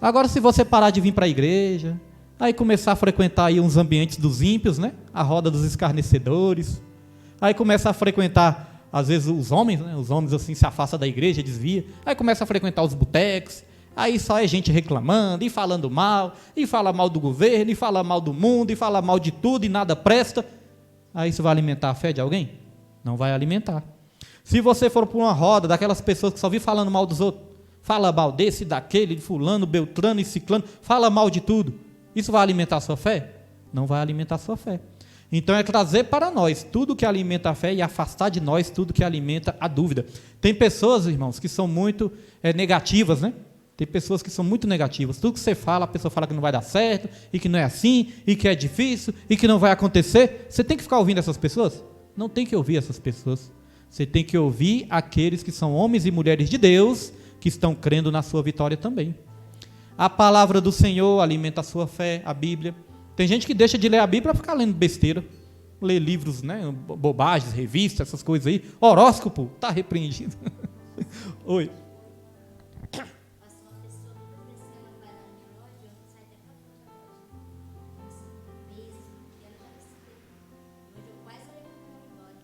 Agora, se você parar de vir para a igreja, aí começar a frequentar aí uns ambientes dos ímpios, né? A roda dos escarnecedores, aí começar a frequentar às vezes os homens, né? Os homens assim se afastam da igreja, desvia, aí começa a frequentar os botecos, aí só é gente reclamando, e falando mal, e fala mal do governo, e fala mal do mundo, e fala mal de tudo, e nada presta. Aí isso vai alimentar a fé de alguém? Não vai alimentar. Se você for para uma roda daquelas pessoas que só vivem falando mal dos outros, fala mal desse, daquele, de fulano, beltrano e ciclano, fala mal de tudo, isso vai alimentar a sua fé? Não vai alimentar a sua fé. Então é trazer para nós tudo que alimenta a fé e afastar de nós tudo que alimenta a dúvida. Tem pessoas, irmãos, que são muito negativas, né? Tem pessoas que são muito negativas. Tudo que você fala, a pessoa fala que não vai dar certo, e que não é assim, e que é difícil, e que não vai acontecer. Você tem que ficar ouvindo essas pessoas? Não tem que ouvir essas pessoas. Você tem que ouvir aqueles que são homens e mulheres de Deus, que estão crendo na sua vitória também. A palavra do Senhor alimenta a sua fé, a Bíblia. Tem gente que deixa de ler a Bíblia para ficar lendo besteira, ler livros, né, bobagens, revistas, essas coisas aí. Horóscopo, está repreendido. Oi.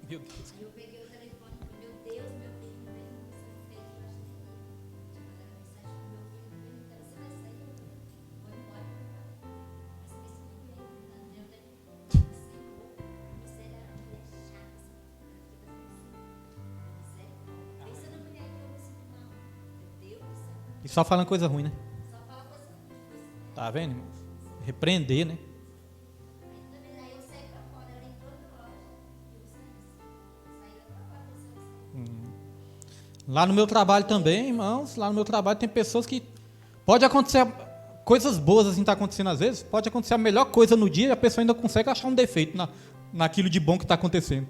Meu Deus. Aí eu peguei o telefone e falei, meu Deus, meu filho, não veio mensagem feita, eu acho que tinha mandado mensagem pro meu filho, perguntando se vai sair ou não. Vou embora. Mas esse filho aí, me dando dinheiro, Senhor, você era uma mulher chata, pensa na mulher que eu me sinto mal. Meu Deus do céu. E só falando coisa ruim, né? Só fala coisa ruim. Tá vendo, irmãos? Repreender, né? Aí eu saí pra fora, ela entrou na loja e eu saí lá pra fora, Lá no meu trabalho também, irmãos, lá no meu trabalho tem pessoas que pode acontecer coisas boas assim, tá acontecendo às vezes, pode acontecer a melhor coisa no dia e a pessoa ainda consegue achar um defeito naquilo de bom que está acontecendo.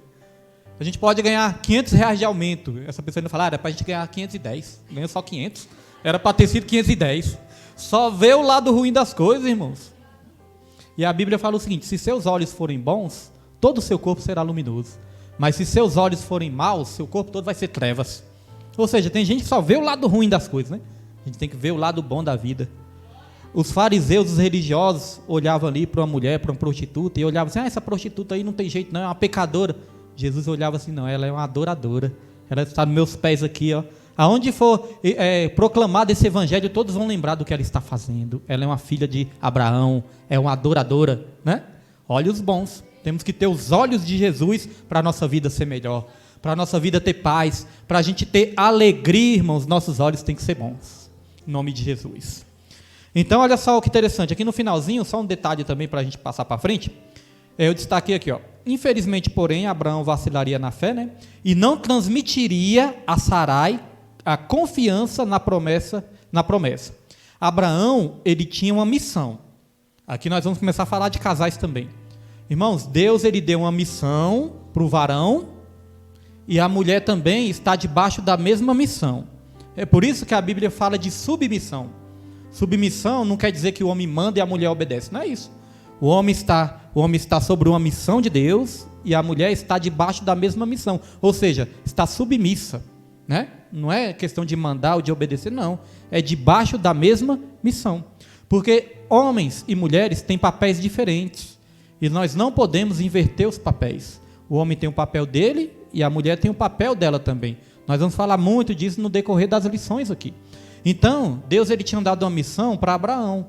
A gente pode ganhar R$500 de aumento, essa pessoa ainda fala, era para a gente ganhar 510, ganha só 500, era para ter sido 510. Só vê o lado ruim das coisas, irmãos. E a Bíblia fala o seguinte, se seus olhos forem bons, todo o seu corpo será luminoso. Mas se seus olhos forem maus, seu corpo todo vai ser trevas. Ou seja, tem gente que só vê o lado ruim das coisas, né? A gente tem que ver o lado bom da vida. Os fariseus, os religiosos, olhavam ali para uma mulher, para uma prostituta, e olhavam assim, essa prostituta aí não tem jeito não, é uma pecadora. Jesus olhava assim, não, ela é uma adoradora. Ela está nos meus pés aqui, ó. Aonde for proclamado esse evangelho, todos vão lembrar do que ela está fazendo. Ela é uma filha de Abraão, é uma adoradora, né? Olhos bons. Temos que ter os olhos de Jesus para a nossa vida ser melhor, para a nossa vida ter paz, para a gente ter alegria, irmãos, nossos olhos têm que ser bons. Em nome de Jesus. Então, olha só o que interessante. Aqui no finalzinho, só um detalhe também para a gente passar para frente. Eu destaquei aqui, ó. Infelizmente, porém, Abraão vacilaria na fé, né? E não transmitiria a Sarai a confiança na promessa. Abraão, ele tinha uma missão. Aqui nós vamos começar a falar de casais também. Irmãos, Deus, ele deu uma missão para o varão e a mulher também está debaixo da mesma missão. É por isso que a Bíblia fala de submissão. Submissão não quer dizer que o homem manda e a mulher obedece, não é isso. O homem está sobre uma missão de Deus e a mulher está debaixo da mesma missão, ou seja, está submissa, né? Não é questão de mandar ou de obedecer, não. É debaixo da mesma missão. Porque homens e mulheres têm papéis diferentes. E nós não podemos inverter os papéis. O homem tem o papel dele e a mulher tem o papel dela também. Nós vamos falar muito disso no decorrer das lições aqui. Então, Deus, ele tinha dado uma missão para Abraão.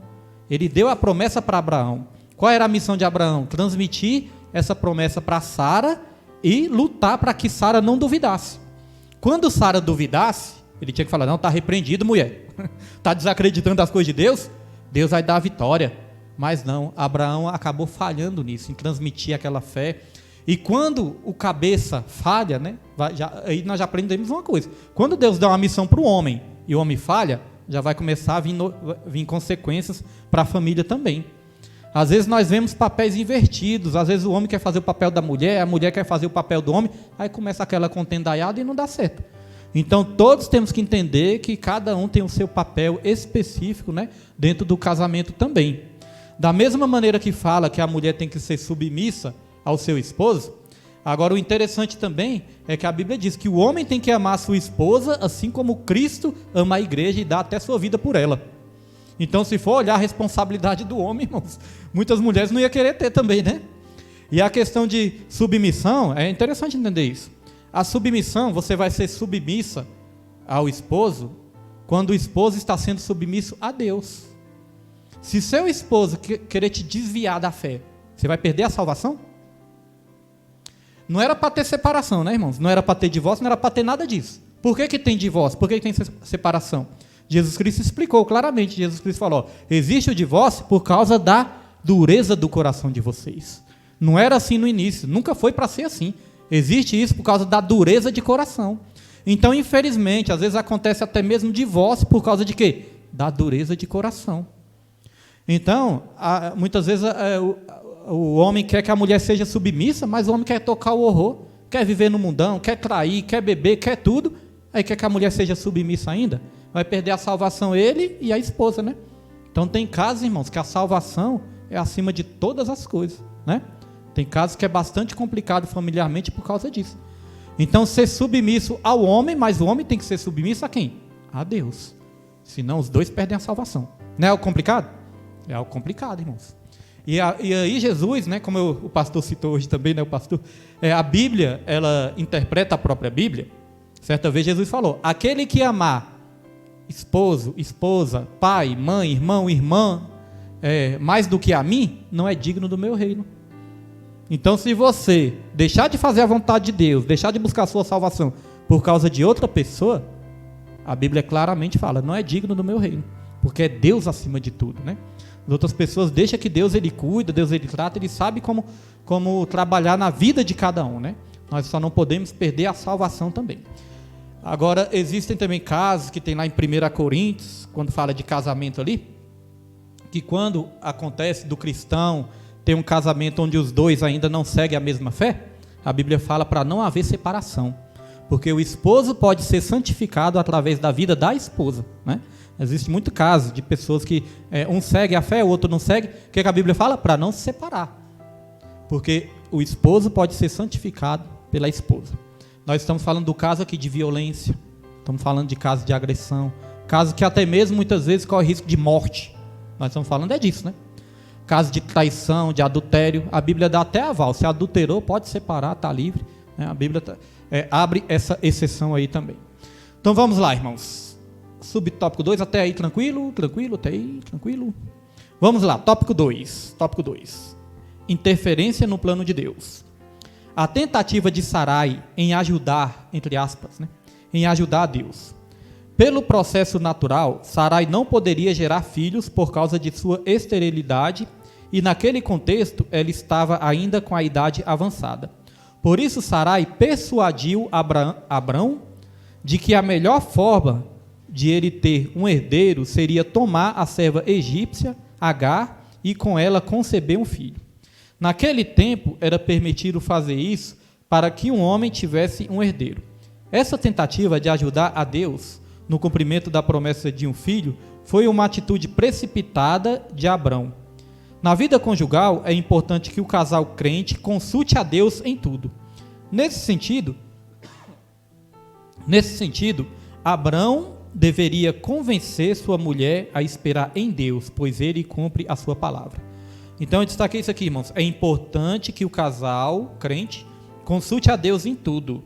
Ele deu a promessa para Abraão. Qual era a missão de Abraão? Transmitir essa promessa para Sara e lutar para que Sara não duvidasse. Quando Sara duvidasse, ele tinha que falar, não, está repreendido, mulher. Está desacreditando as coisas de Deus? Deus vai dar a vitória. Mas não, Abraão acabou falhando nisso, em transmitir aquela fé. E quando o cabeça falha, né, aí nós já aprendemos uma coisa. Quando Deus dá uma missão para o homem e o homem falha, já vai começar a vir consequências para a família também. Às vezes nós vemos papéis invertidos, às vezes o homem quer fazer o papel da mulher, a mulher quer fazer o papel do homem, aí começa aquela contendaiada e não dá certo. Então todos temos que entender que cada um tem o seu papel específico, né, dentro do casamento também. Da mesma maneira que fala que a mulher tem que ser submissa ao seu esposo, agora o interessante também é que a Bíblia diz que o homem tem que amar a sua esposa assim como Cristo ama a igreja e dá até sua vida por ela. Então, se for olhar a responsabilidade do homem, irmãos, muitas mulheres não iam querer ter também, né? E a questão de submissão, é interessante entender isso. A submissão, você vai ser submissa ao esposo quando o esposo está sendo submisso a Deus. Se seu esposo querer te desviar da fé, você vai perder a salvação? Não era para ter separação, né, irmãos? Não era para ter divórcio, não era para ter nada disso. Por que tem divórcio? Por que tem separação? Jesus Cristo explicou claramente. Jesus Cristo falou, existe o divórcio por causa da dureza do coração de vocês. Não era assim no início, nunca foi para ser assim. Existe isso por causa da dureza de coração. Então, infelizmente, às vezes acontece até mesmo divórcio por causa de quê? Da dureza de coração. Então, muitas vezes o homem quer que a mulher seja submissa, mas o homem quer tocar o horror, quer viver no mundão, quer trair, quer beber, quer tudo, aí quer que a mulher seja submissa ainda, vai perder a salvação ele e a esposa, né? Então tem casos, irmãos, que a salvação é acima de todas as coisas, né? Tem casos que é bastante complicado familiarmente por causa disso. Então ser submisso ao homem, mas o homem tem que ser submisso a quem? A Deus. Senão os dois perdem a salvação. Não é algo complicado? É algo complicado, irmãos. E aí Jesus, né, como o pastor citou hoje também, né, o pastor, a Bíblia, ela interpreta a própria Bíblia. Certa vez Jesus falou, aquele que amar esposo, esposa, pai, mãe, irmão, irmã, mais do que a mim, não é digno do meu reino. Então, se você deixar de fazer a vontade de Deus, deixar de buscar a sua salvação por causa de outra pessoa, a Bíblia claramente fala, não é digno do meu reino, porque é Deus acima de tudo, né? As outras pessoas deixam que Deus ele cuida, Deus ele trata, ele sabe como trabalhar na vida de cada um, né? Nós só não podemos perder a salvação também. Agora, existem também casos que tem lá em 1 Coríntios, quando fala de casamento ali, que quando acontece do cristão ter um casamento onde os dois ainda não seguem a mesma fé, a Bíblia fala para não haver separação, porque o esposo pode ser santificado através da vida da esposa, né? Existe muito caso de pessoas que um segue a fé, o outro não segue. O que a Bíblia fala? Para não se separar. Porque o esposo pode ser santificado pela esposa. Nós estamos falando do caso aqui de violência. Estamos falando de caso de agressão. Caso que até mesmo muitas vezes corre risco de morte. Nós estamos falando disso, né? Caso de traição, de adultério. A Bíblia dá até aval. Se adulterou, pode separar, está livre. A Bíblia abre essa exceção aí também. Então vamos lá, irmãos. Subtópico 2, até aí tranquilo, até aí tranquilo. Vamos lá, tópico 2. Interferência no plano de Deus. A tentativa de Sarai em ajudar, entre aspas, né, em ajudar a Deus. Pelo processo natural, Sarai não poderia gerar filhos por causa de sua esterilidade e naquele contexto ela estava ainda com a idade avançada. Por isso Sarai persuadiu Abrão de que a melhor forma de ele ter um herdeiro seria tomar a serva egípcia, Agar, e com ela conceber um filho. Naquele tempo, era permitido fazer isso para que um homem tivesse um herdeiro. Essa tentativa de ajudar a Deus no cumprimento da promessa de um filho foi uma atitude precipitada de Abrão. Na vida conjugal, é importante que o casal crente consulte a Deus em tudo. Nesse sentido, Abrão deveria convencer sua mulher a esperar em Deus, pois ele cumpre a sua palavra. Então eu destaquei isso aqui, irmãos. É importante que o casal crente consulte a Deus em tudo.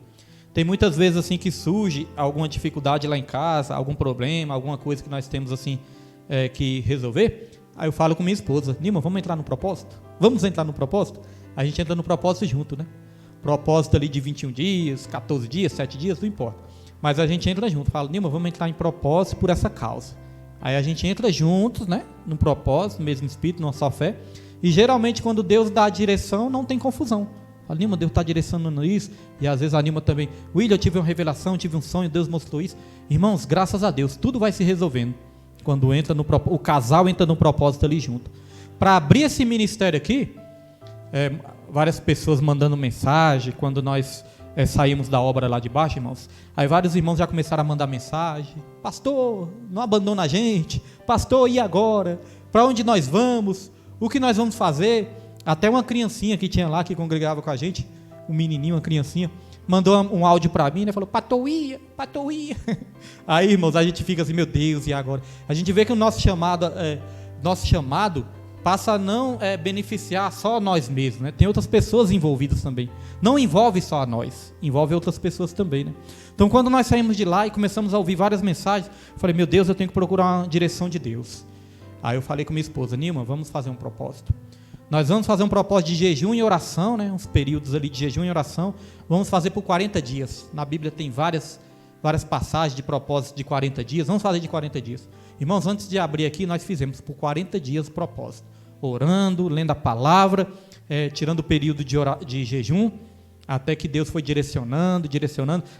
Tem muitas vezes assim que surge alguma dificuldade lá em casa, algum problema, alguma coisa que nós temos assim que resolver. Aí eu falo com minha esposa, Nilma, vamos entrar no propósito? Vamos entrar no propósito? A gente entra no propósito junto, né? Propósito ali de 21 dias, 14 dias, 7 dias, não importa. Mas a gente entra junto, fala, Nilma, vamos entrar em propósito por essa causa. Aí a gente entra juntos, né, no propósito, no mesmo espírito, numa só fé. E geralmente quando Deus dá a direção, não tem confusão. Fala, Nilma, Deus está direcionando isso. E às vezes anima também, William, eu tive uma revelação, tive um sonho, Deus mostrou isso. Irmãos, graças a Deus, tudo vai se resolvendo. Quando entra o casal entra no propósito ali junto. Para abrir esse ministério aqui, várias pessoas mandando mensagem, quando nós saímos da obra lá de baixo, irmãos, aí vários irmãos já começaram a mandar mensagem, pastor, não abandona a gente, pastor, e agora? Para onde nós vamos? O que nós vamos fazer? Até uma criancinha que tinha lá, que congregava com a gente, um menininho, uma criancinha, mandou um áudio para mim, né, falou, patoia. Aí, irmãos, a gente fica assim, meu Deus, e agora? A gente vê que o nosso chamado passa a não beneficiar só nós mesmos, né? Tem outras pessoas envolvidas também. Não envolve só a nós, envolve outras pessoas também, né? Então, quando nós saímos de lá e começamos a ouvir várias mensagens, eu falei, meu Deus, eu tenho que procurar uma direção de Deus. Aí eu falei com minha esposa, Nilma, vamos fazer um propósito. Nós vamos fazer um propósito de jejum e oração, né? Uns períodos ali de jejum e oração. Vamos fazer por 40 dias. Na Bíblia tem várias passagens de propósito de 40 dias. Vamos fazer de 40 dias. Irmãos, antes de abrir aqui, nós fizemos por 40 dias o propósito. Orando, lendo a palavra, tirando o período de jejum, até que Deus foi direcionando.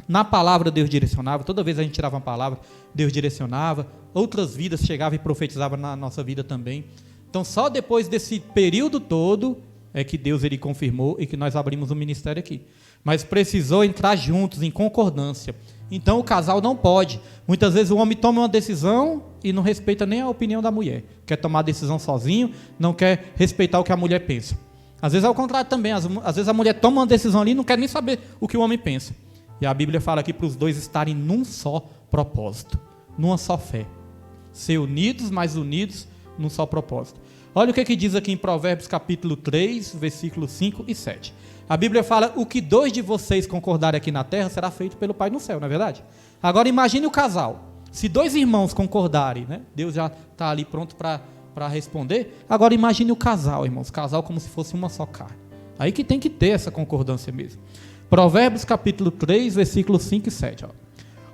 Na palavra Deus direcionava. Toda vez a gente tirava uma palavra, Deus direcionava. Outras vidas chegavam e profetizavam na nossa vida também. Então, só depois desse período todo é que Deus ele confirmou e que nós abrimos o ministério aqui. Mas precisou entrar juntos, em concordância. Então, o casal não pode. Muitas vezes o homem toma uma decisão e não respeita nem a opinião da mulher. Quer tomar a decisão sozinho, não quer respeitar o que a mulher pensa. Às vezes é o contrário também. Às vezes a mulher toma uma decisão ali e não quer nem saber o que o homem pensa. E a Bíblia fala aqui para os dois estarem num só propósito, numa só fé. Ser unidos, mas unidos num só propósito. Olha o que diz aqui em Provérbios capítulo 3, versículos 5 e 7. A Bíblia fala, o que dois de vocês concordarem aqui na terra será feito pelo Pai no céu, não é verdade? Agora imagine o casal. Se dois irmãos concordarem, né? Deus já está ali pronto para responder. Agora imagine o casal, irmãos. Casal como se fosse uma só carne. Aí que tem que ter essa concordância mesmo. Provérbios capítulo 3, versículos 5 e 7. Ó.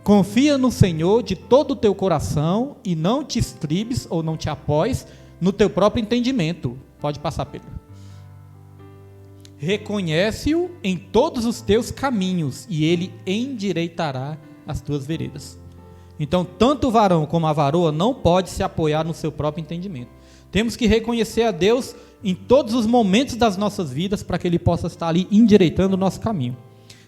Confia no Senhor de todo o teu coração e não te estribes ou não te apoies no teu próprio entendimento. Pode passar, Pedro. Reconhece-o em todos os teus caminhos e ele endireitará as tuas veredas. Então, tanto o varão como a varoa não pode se apoiar no seu próprio entendimento. Temos que reconhecer a Deus em todos os momentos das nossas vidas para que ele possa estar ali endireitando o nosso caminho.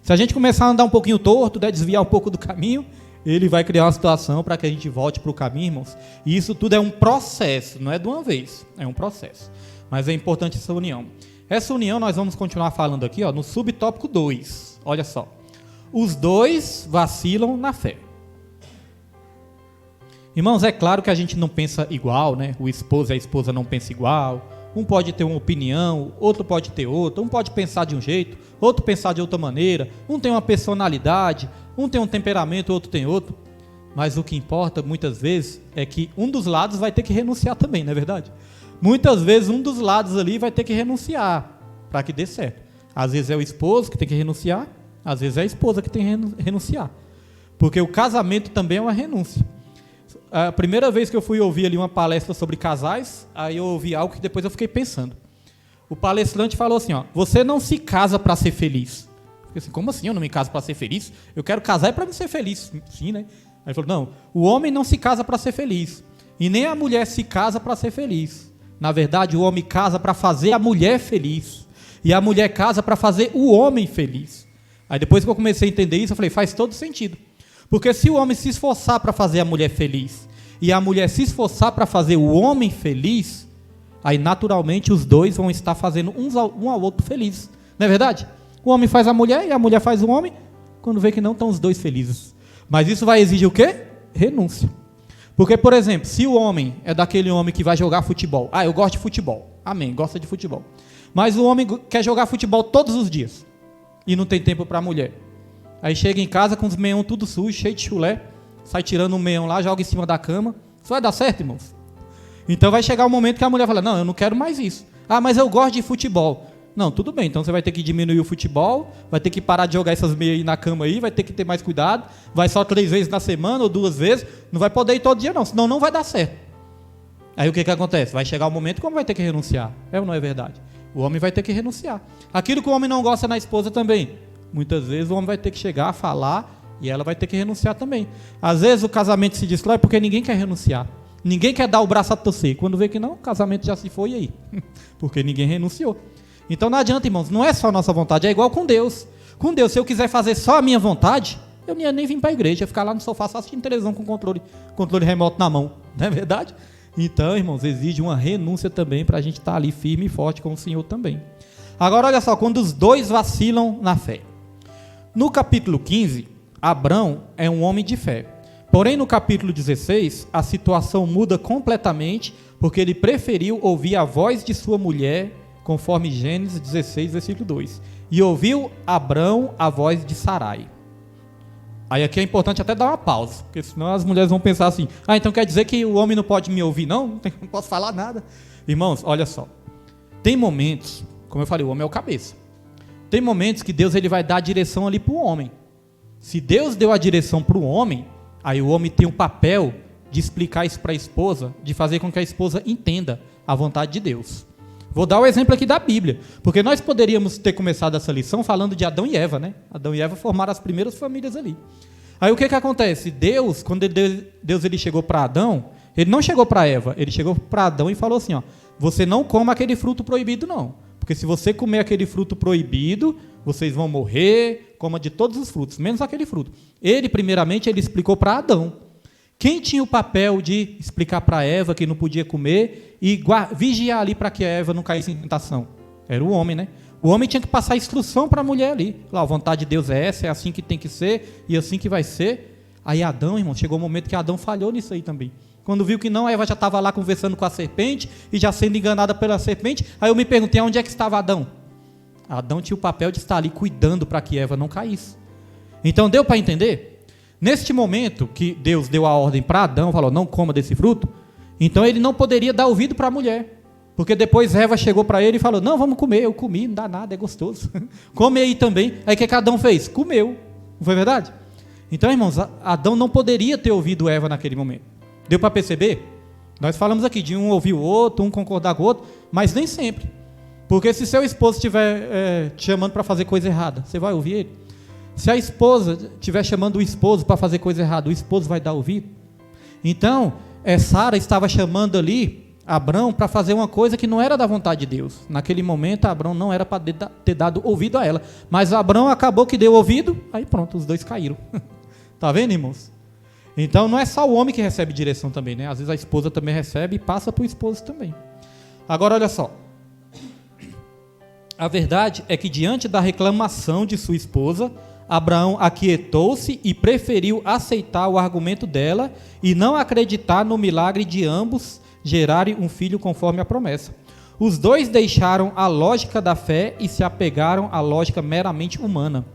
Se a gente começar a andar um pouquinho torto, desviar um pouco do caminho, ele vai criar uma situação para que a gente volte para o caminho, irmãos. E isso tudo é um processo, não é de uma vez, é um processo. Mas é importante essa união. Essa união nós vamos continuar falando aqui, ó, no subtópico 2. Olha só. Os dois vacilam na fé. Irmãos, é claro que a gente não pensa igual, né? O esposo e a esposa não pensam igual. Um pode ter uma opinião, outro pode ter outra. Um pode pensar de um jeito, outro pensar de outra maneira. Um tem uma personalidade, um tem um temperamento, outro tem outro. Mas o que importa, muitas vezes, é que um dos lados vai ter que renunciar também, não é verdade? Muitas vezes, um dos lados ali vai ter que renunciar para que dê certo. Às vezes é o esposo que tem que renunciar, às vezes é a esposa que tem que renunciar. Porque o casamento também é uma renúncia. A primeira vez que eu fui ouvir ali uma palestra sobre casais, aí eu ouvi algo que depois eu fiquei pensando. O palestrante falou assim, ó, você não se casa para ser feliz. Eu fiquei assim, como assim eu não me caso para ser feliz? Eu quero casar para me ser feliz. Sim, né? Aí ele falou, não, o homem não se casa para ser feliz. E nem a mulher se casa para ser feliz. Na verdade, o homem casa para fazer a mulher feliz. E a mulher casa para fazer o homem feliz. Aí depois que eu comecei a entender isso, eu falei, faz todo sentido. Porque se o homem se esforçar para fazer a mulher feliz e a mulher se esforçar para fazer o homem feliz, aí naturalmente os dois vão estar fazendo um ao outro feliz. Não é verdade? O homem faz a mulher e a mulher faz o homem, quando vê que não estão os dois felizes. Mas isso vai exigir o quê? Renúncia. Porque, por exemplo, se o homem é daquele homem que vai jogar futebol, eu gosto de futebol, amém, gosta de futebol, mas o homem quer jogar futebol todos os dias e não tem tempo para a mulher. Aí chega em casa com os meião tudo sujo, cheio de chulé, sai tirando o meião lá, joga em cima da cama. Isso vai dar certo, irmãos? Então vai chegar um momento que a mulher fala, não, eu não quero mais isso. Mas eu gosto de futebol. Não, tudo bem, então você vai ter que diminuir o futebol, vai ter que parar de jogar essas meias aí na cama aí, vai ter que ter mais cuidado, vai só 3 vezes na semana ou 2 vezes, não vai poder ir todo dia não, senão não vai dar certo. Aí o que acontece? Vai chegar um momento que o homem vai ter que renunciar. É ou não é verdade? O homem vai ter que renunciar. Aquilo que o homem não gosta na esposa também. Muitas vezes o homem vai ter que chegar a falar e ela vai ter que renunciar também. Às vezes o casamento se destrói porque ninguém quer renunciar. Ninguém quer dar o braço a torcer. Quando vê que não, o casamento já se foi aí. Porque ninguém renunciou. Então não adianta, irmãos, não é só a nossa vontade, é igual com Deus. Com Deus, se eu quiser fazer só a minha vontade, eu não ia nem vir para a igreja, ia ficar lá no sofá só assistindo televisão com controle remoto na mão. Não é verdade? Então, irmãos, exige uma renúncia também para a gente estar ali firme e forte com o Senhor também. Agora, olha só, quando os dois vacilam na fé. No capítulo 15, Abrão é um homem de fé. Porém, no capítulo 16, a situação muda completamente, porque ele preferiu ouvir a voz de sua mulher, conforme Gênesis 16, versículo 2. E ouviu Abrão a voz de Sarai. Aí aqui é importante até dar uma pausa, porque senão as mulheres vão pensar assim, então quer dizer que o homem não pode me ouvir não? Não posso falar nada. Irmãos, olha só. Tem momentos, como eu falei, o homem é o cabeça. Tem momentos que Deus ele vai dar a direção ali para o homem. Se Deus deu a direção para o homem, aí o homem tem o papel de explicar isso para a esposa, de fazer com que a esposa entenda a vontade de Deus. Vou dar o exemplo aqui da Bíblia, porque nós poderíamos ter começado essa lição falando de Adão e Eva, né? Adão e Eva formaram as primeiras famílias ali. Aí o que acontece? Deus, quando Deus ele chegou para Adão, ele não chegou para Eva, ele chegou para Adão e falou assim, ó, você não coma aquele fruto proibido não, porque se você comer aquele fruto proibido, vocês vão morrer, coma de todos os frutos, menos aquele fruto. Ele, primeiramente, ele explicou para Adão. Quem tinha o papel de explicar para Eva que não podia comer e vigiar ali para que a Eva não caísse em tentação? Era o homem, né? O homem tinha que passar instrução para a mulher ali. Lá, a vontade de Deus é essa, é assim que tem que ser e assim que vai ser. Aí Adão, irmão, chegou o momento que Adão falhou nisso aí também. Quando viu que não, a Eva já estava lá conversando com a serpente e já sendo enganada pela serpente. Aí eu me perguntei, onde é que estava Adão? Adão tinha o papel de estar ali cuidando para que Eva não caísse. Então deu para entender? Neste momento que Deus deu a ordem para Adão, falou, não coma desse fruto, então ele não poderia dar ouvido para a mulher, porque depois Eva chegou para ele e falou, não, vamos comer, eu comi, não dá nada, é gostoso, come aí também. Aí o que Adão fez? Comeu, não foi verdade? Então, irmãos, Adão não poderia ter ouvido Eva naquele momento. Deu para perceber? Nós falamos aqui de um ouvir o outro, um concordar com o outro, mas nem sempre, porque se seu esposo estiver te chamando para fazer coisa errada, você vai ouvir ele? Se a esposa estiver chamando o esposo para fazer coisa errada, o esposo vai dar ouvido? Então, Sara estava chamando ali Abrão para fazer uma coisa que não era da vontade de Deus. Naquele momento, Abrão não era para ter dado ouvido a ela. Mas Abrão acabou que deu ouvido, aí pronto, os dois caíram. Tá vendo, irmãos? Então, não é só o homem que recebe direção também, né? Às vezes a esposa também recebe e passa para o esposo também. Agora, olha só. A verdade é que diante da reclamação de sua esposa, Abraão aquietou-se e preferiu aceitar o argumento dela e não acreditar no milagre de ambos gerarem um filho conforme a promessa. Os dois deixaram a lógica da fé e se apegaram à lógica meramente humana.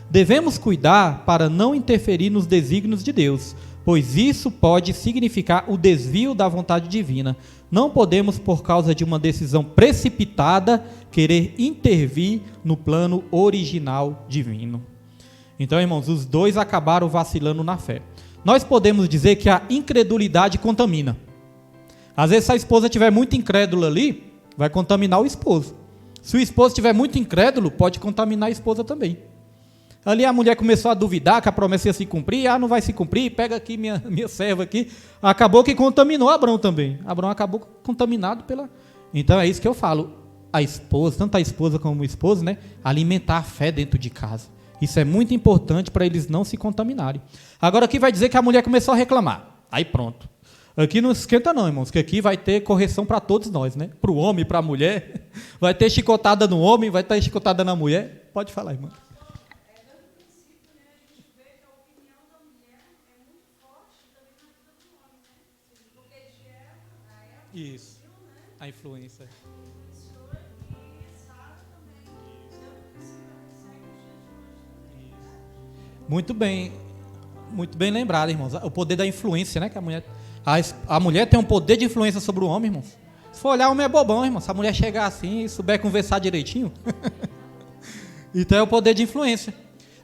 Devemos cuidar para não interferir nos desígnios de Deus, pois isso pode significar o desvio da vontade divina. Não podemos, por causa de uma decisão precipitada, querer intervir no plano original divino. Então, irmãos, os dois acabaram vacilando na fé. Nós podemos dizer que a incredulidade contamina. Às vezes, se a esposa estiver muito incrédula ali, vai contaminar o esposo. Se o esposo estiver muito incrédulo, pode contaminar a esposa também. Ali a mulher começou a duvidar que a promessa ia se cumprir, não vai se cumprir, pega aqui minha serva aqui. Acabou que contaminou Abrão também. Abrão acabou contaminado pela... Então é isso que eu falo. A esposa, tanto a esposa como o esposo, né, alimentar a fé dentro de casa. Isso é muito importante para eles não se contaminarem. Agora aqui vai dizer que a mulher começou a reclamar. Aí pronto. Aqui não esquenta não, irmãos, que aqui vai ter correção para todos nós, né? Para o homem, para a mulher. Vai ter chicotada no homem, vai ter chicotada na mulher. Pode falar, irmão. Isso, a influência. Muito bem lembrado, irmãos. O poder da influência, né? Que a mulher tem um poder de influência sobre o homem, irmãos. Se for olhar, o homem é bobão, irmão. Se a mulher chegar assim e souber conversar direitinho. Então é o poder de influência.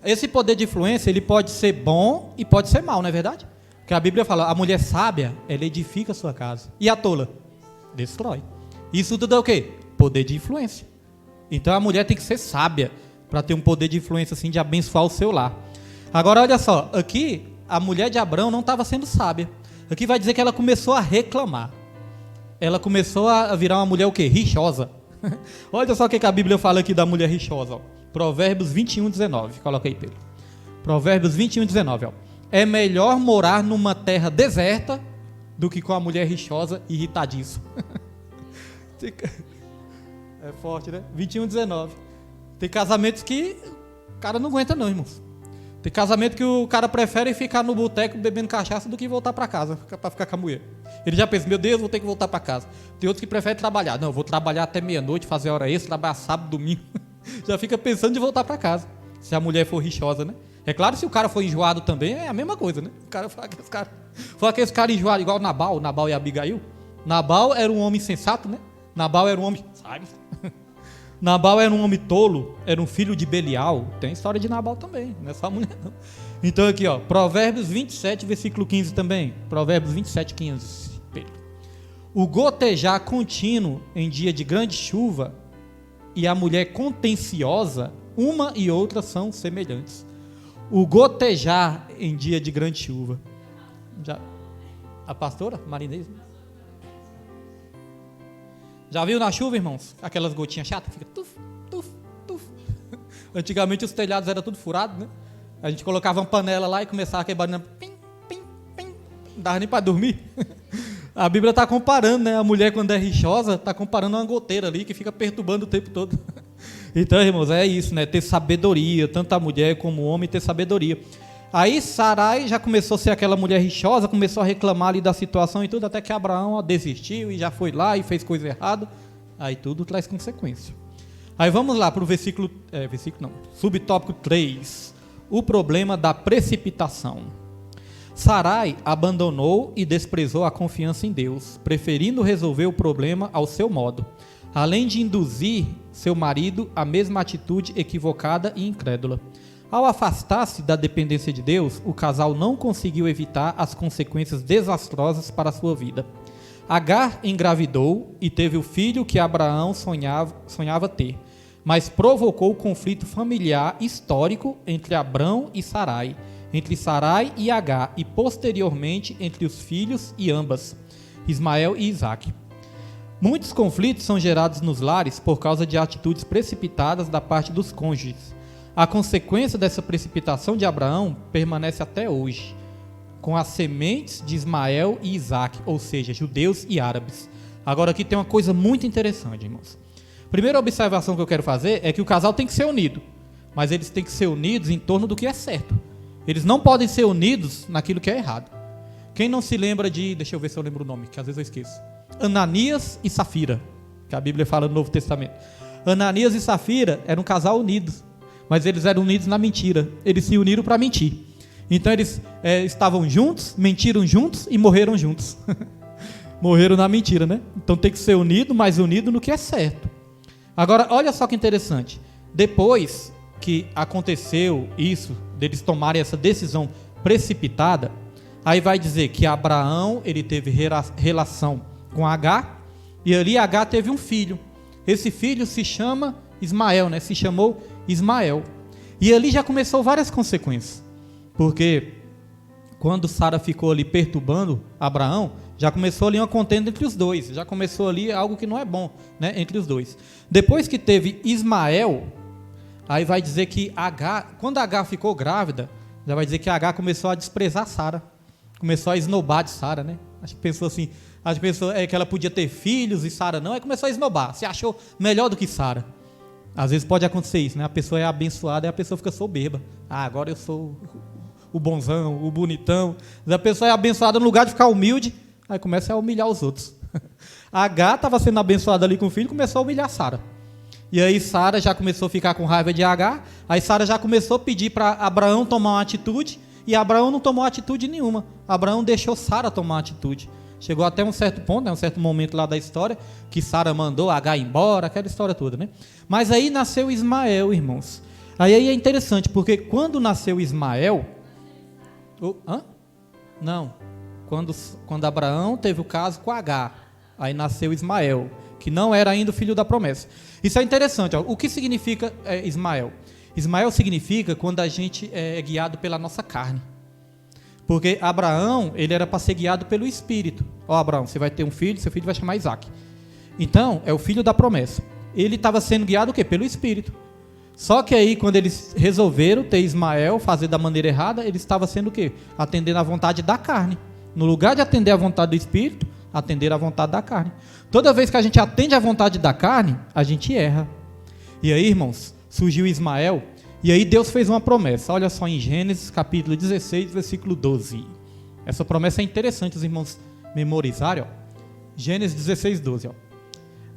Esse poder de influência, ele pode ser bom e pode ser mal, não é verdade? Porque a Bíblia fala, a mulher sábia, ela edifica a sua casa. E a tola? Destrói. Isso tudo é o quê? Poder de influência. Então a mulher tem que ser sábia para ter um poder de influência assim, de abençoar o seu lar. Agora olha só, aqui a mulher de Abrão não estava sendo sábia. Aqui vai dizer que ela começou a reclamar. Ela começou a virar uma mulher o quê? Rixosa. Olha só o que a Bíblia fala aqui da mulher rixosa. Ó. Provérbios 21:19. Coloca aí, Pedro. Provérbios 21:19. Ó. É melhor morar numa terra deserta do que com a mulher rixosa e irritadiça. É forte, né? 21:19. Tem casamentos que o cara não aguenta não, irmãos. Tem casamento que o cara prefere ficar no boteco bebendo cachaça do que voltar para casa, para ficar com a mulher. Ele já pensa, meu Deus, vou ter que voltar para casa. Tem outros que preferem trabalhar. Não, vou trabalhar até meia-noite, fazer hora extra, trabalhar sábado, domingo. Já fica pensando em voltar para casa. Se a mulher for rixosa, né? É claro, se o cara for enjoado também, é a mesma coisa, né? O cara fala que esse cara enjoado, igual Nabal e Abigail. Nabal era um homem sensato, né? Nabal era um homem... Sabe? Nabal era um homem tolo, era um filho de Belial. Tem história de Nabal também, não é só a mulher não. Então aqui, ó, Provérbios 27, versículo 15 também. Provérbios 27, 15. O gotejar contínuo em dia de grande chuva e a mulher contenciosa, uma e outra são semelhantes. O gotejar em dia de grande chuva. Já, a pastora Marinês? Já viu na chuva, irmãos? Aquelas gotinhas chatas, fica tuf, tuf, tuf. Antigamente os telhados eram tudo furados, né? A gente colocava uma panela lá e começava a quebrar, pim, pim, pim. Não dava nem para dormir. A Bíblia está comparando, né? A mulher, quando é rixosa, está comparando uma goteira ali que fica perturbando o tempo todo. Então, irmãos, é isso, né? Ter sabedoria, tanto a mulher como o homem ter sabedoria. Aí Sarai já começou a ser aquela mulher rixosa, começou a reclamar ali da situação e tudo, até que Abraão desistiu e já foi lá e fez coisa errada. Aí tudo traz consequência. Aí vamos lá para o subtópico 3. O problema da precipitação. Sarai abandonou e desprezou a confiança em Deus, preferindo resolver o problema ao seu modo, além de induzir seu marido à mesma atitude equivocada e incrédula. Ao afastar-se da dependência de Deus, o casal não conseguiu evitar as consequências desastrosas para a sua vida. Agar engravidou e teve o filho que Abraão sonhava ter, mas provocou conflito familiar histórico entre Abrão e Sarai, entre Sarai e Agar e posteriormente entre os filhos e ambas, Ismael e Isaque. Muitos conflitos são gerados nos lares por causa de atitudes precipitadas da parte dos cônjuges. A consequência dessa precipitação de Abraão permanece até hoje, com as sementes de Ismael e Isaque, ou seja, judeus e árabes. Agora aqui tem uma coisa muito interessante, irmãos. Primeira observação que eu quero fazer é que o casal tem que ser unido, mas eles têm que ser unidos em torno do que é certo. Eles não podem ser unidos naquilo que é errado. Quem não se lembra de... Deixa eu ver se eu lembro o nome, que às vezes eu esqueço. Ananias e Safira, que a Bíblia fala no Novo Testamento. Ananias e Safira eram um casal unidos, mas eles eram unidos na mentira. Eles se uniram para mentir. Então eles estavam juntos, mentiram juntos e morreram juntos. Morreram na mentira, né? Então tem que ser unido, mas unido no que é certo. Agora, olha só que interessante. Depois que aconteceu isso, deles tomarem essa decisão precipitada, aí vai dizer que Abraão, ele teve relação com Agar, e ali Agar teve um filho. Esse filho se chama Ismael, né? Se chamou Ismael. E ali já começou várias consequências. Porque quando Sara ficou ali perturbando Abraão, já começou ali uma contenda entre os dois. Já começou ali algo que não é bom, né? Entre os dois. Depois que teve Ismael, aí vai dizer que Agar, quando Agar ficou grávida, já vai dizer que Agar começou a desprezar Sara. Começou a esnobar de Sara, né? Acho que pensou assim, que ela podia ter filhos e Sara não, aí começou a esnobar. Se achou melhor do que Sara. Às vezes pode acontecer isso, né? A pessoa é abençoada e a pessoa fica soberba. Ah, agora eu sou o bonzão, o bonitão. Mas a pessoa é abençoada no lugar de ficar humilde, aí começa a humilhar os outros. A Agar estava sendo abençoada ali com o filho e começou a humilhar Sara. E aí Sara já começou a ficar com raiva de Agar, aí Sara já começou a pedir para Abraão tomar uma atitude, e Abraão não tomou atitude nenhuma. Abraão deixou Sara tomar uma atitude. Chegou até um certo ponto, né, um certo momento lá da história, que Sara mandou Agar embora, aquela história toda, né? Mas aí nasceu Ismael, irmãos. Aí é interessante, porque quando nasceu Ismael... Não. Quando Abraão teve o caso com Agar, aí nasceu Ismael, que não era ainda o filho da promessa. Isso é interessante, ó. O que significa Ismael? Ismael significa quando a gente é guiado pela nossa carne. Porque Abraão, ele era para ser guiado pelo Espírito. Ó, Abraão, você vai ter um filho, seu filho vai chamar Isaque. Então, é o filho da promessa. Ele estava sendo guiado o quê? Pelo Espírito. Só que aí, quando eles resolveram ter Ismael, fazer da maneira errada, ele estava sendo o quê? Atendendo à vontade da carne. No lugar de atender à vontade do Espírito, atender à vontade da carne. Toda vez que a gente atende à vontade da carne, a gente erra. E aí, irmãos, surgiu Ismael, E aí Deus fez uma promessa, olha só em Gênesis capítulo 16, versículo 12. Essa promessa é interessante os irmãos memorizarem, ó. Gênesis 16, 12, ó.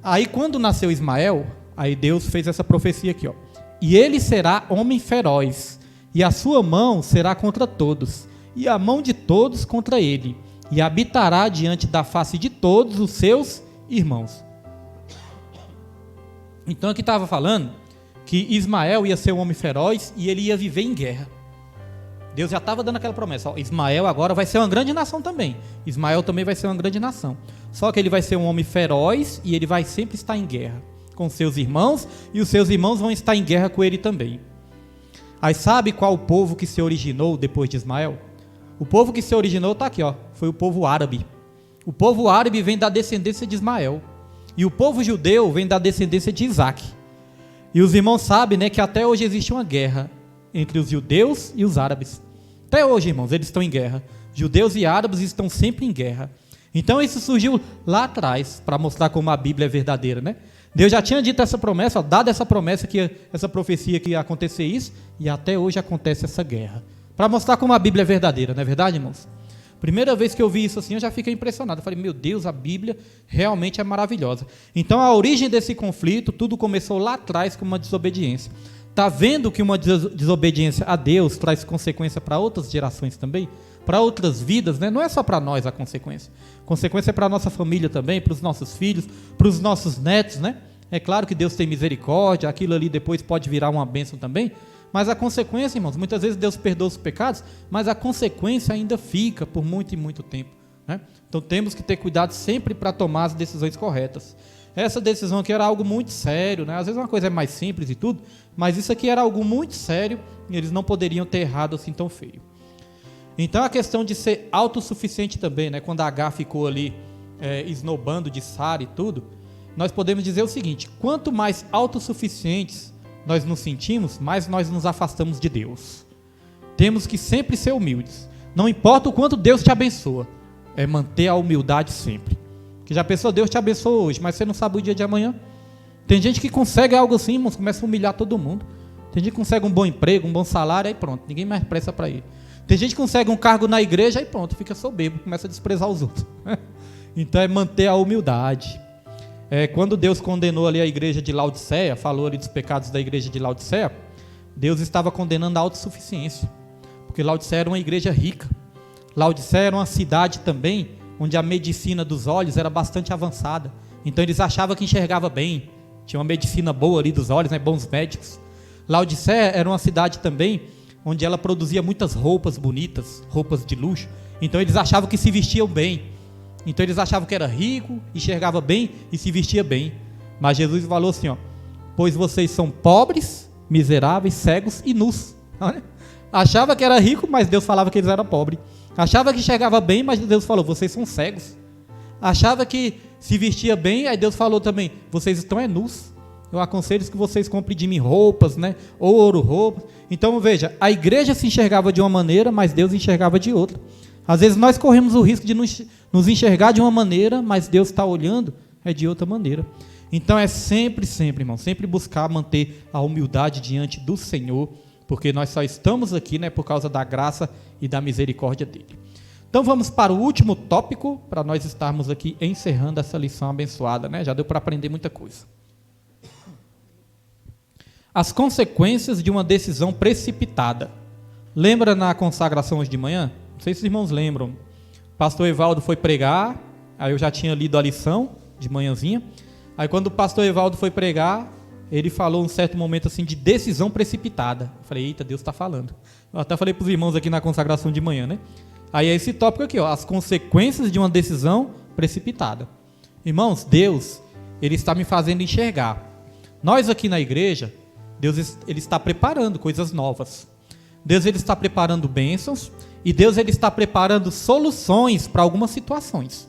Aí quando nasceu Ismael, aí Deus fez essa profecia aqui, ó. E ele será homem feroz, e a sua mão será contra todos, e a mão de todos contra ele, e habitará diante da face de todos os seus irmãos. Então aqui estava falando que Ismael ia ser um homem feroz e ele ia viver em guerra. Deus já estava dando aquela promessa, ó, Ismael agora vai ser uma grande nação também. Ismael também vai ser uma grande nação. Só que ele vai ser um homem feroz e ele vai sempre estar em guerra com seus irmãos, e os seus irmãos vão estar em guerra com ele também. Aí sabe qual o povo que se originou depois de Ismael? O povo que se originou está aqui, ó, foi o povo árabe. O povo árabe vem da descendência de Ismael. E o povo judeu vem da descendência de Isaac. E os irmãos sabem, né, que até hoje existe uma guerra entre os judeus e os árabes. Até hoje, irmãos, eles estão em guerra. Judeus e árabes estão sempre em guerra. Então isso surgiu lá atrás, para mostrar como a Bíblia é verdadeira, né? Deus já tinha dito essa promessa, ó, dado essa promessa, essa profecia que ia acontecer isso, e até hoje acontece essa guerra. Para mostrar como a Bíblia é verdadeira, não é verdade, irmãos? Primeira vez que eu vi isso assim, eu já fiquei impressionado. Eu falei, meu Deus, a Bíblia realmente é maravilhosa. Então a origem desse conflito, tudo começou lá atrás com uma desobediência. Está vendo que uma desobediência a Deus traz consequência para outras gerações também? Para outras vidas, né? Não é só para nós a consequência. Consequência é para a nossa família também, para os nossos filhos, para os nossos netos, né? É claro que Deus tem misericórdia, aquilo ali depois pode virar uma bênção também, mas a consequência, irmãos, muitas vezes Deus perdoa os pecados, mas a consequência ainda fica por muito e muito tempo, né? Então temos que ter cuidado sempre para tomar as decisões corretas. Essa decisão aqui era algo muito sério, né? Às vezes uma coisa é mais simples e tudo, mas isso aqui era algo muito sério e eles não poderiam ter errado assim tão feio. Então a questão de ser autossuficiente também, né? Quando a H ficou ali esnobando de Sara e tudo, nós podemos dizer o seguinte: quanto mais autossuficientes nós nos sentimos, mais nós nos afastamos de Deus. Temos que sempre ser humildes. Não importa o quanto Deus te abençoa, é manter a humildade sempre. Que já pensou, Deus te abençoou hoje, mas você não sabe o dia de amanhã. Tem gente que consegue algo assim, irmãos, começa a humilhar todo mundo. Tem gente que consegue um bom emprego, um bom salário, aí pronto, ninguém mais presta para ir. Tem gente que consegue um cargo na igreja, aí pronto, fica soberbo, começa a desprezar os outros. Então é manter a humildade. Quando Deus condenou ali a igreja de Laodiceia, falou ali dos pecados da igreja de Laodiceia, Deus estava condenando a autossuficiência, porque Laodiceia era uma igreja rica. Laodiceia era uma cidade também, onde a medicina dos olhos era bastante avançada. Então eles achavam que enxergava bem, tinha uma medicina boa ali dos olhos, né, bons médicos. Laodiceia era uma cidade também, onde ela produzia muitas roupas bonitas, roupas de luxo. Então eles achavam que se vestiam bem. Então eles achavam que era rico, enxergava bem e se vestia bem. Mas Jesus falou assim, ó: pois vocês são pobres, miseráveis, cegos e nus. Achava que era rico, mas Deus falava que eles eram pobres. Achava que enxergava bem, mas Deus falou, vocês são cegos. Achava que se vestia bem, aí Deus falou também, vocês estão nus. Eu aconselho que vocês comprem de mim roupas, né? Ouro, roupas. Então veja, a igreja se enxergava de uma maneira, mas Deus enxergava de outra. Às vezes nós corremos o risco de nos enxergar de uma maneira, mas Deus está olhando de outra maneira. Então é sempre, irmão, sempre buscar manter a humildade diante do Senhor, porque nós só estamos aqui, né, por causa da graça e da misericórdia dele. Então vamos para o último tópico, para nós estarmos aqui encerrando essa lição abençoada, né? Já deu para aprender muita coisa. As consequências de uma decisão precipitada. Lembra na consagração hoje de manhã? Não sei se os irmãos lembram. O pastor Evaldo foi pregar, aí eu já tinha lido a lição de manhãzinha. Aí quando o pastor Evaldo foi pregar, ele falou um certo momento assim de decisão precipitada. Eu falei, eita, Deus está falando. Eu até falei para os irmãos aqui na consagração de manhã, né? Aí é esse tópico aqui, ó, as consequências de uma decisão precipitada. Irmãos, Deus, ele está me fazendo enxergar. Nós aqui na igreja, Deus ele está preparando coisas novas. Deus ele está preparando bênçãos e Deus ele está preparando soluções para algumas situações.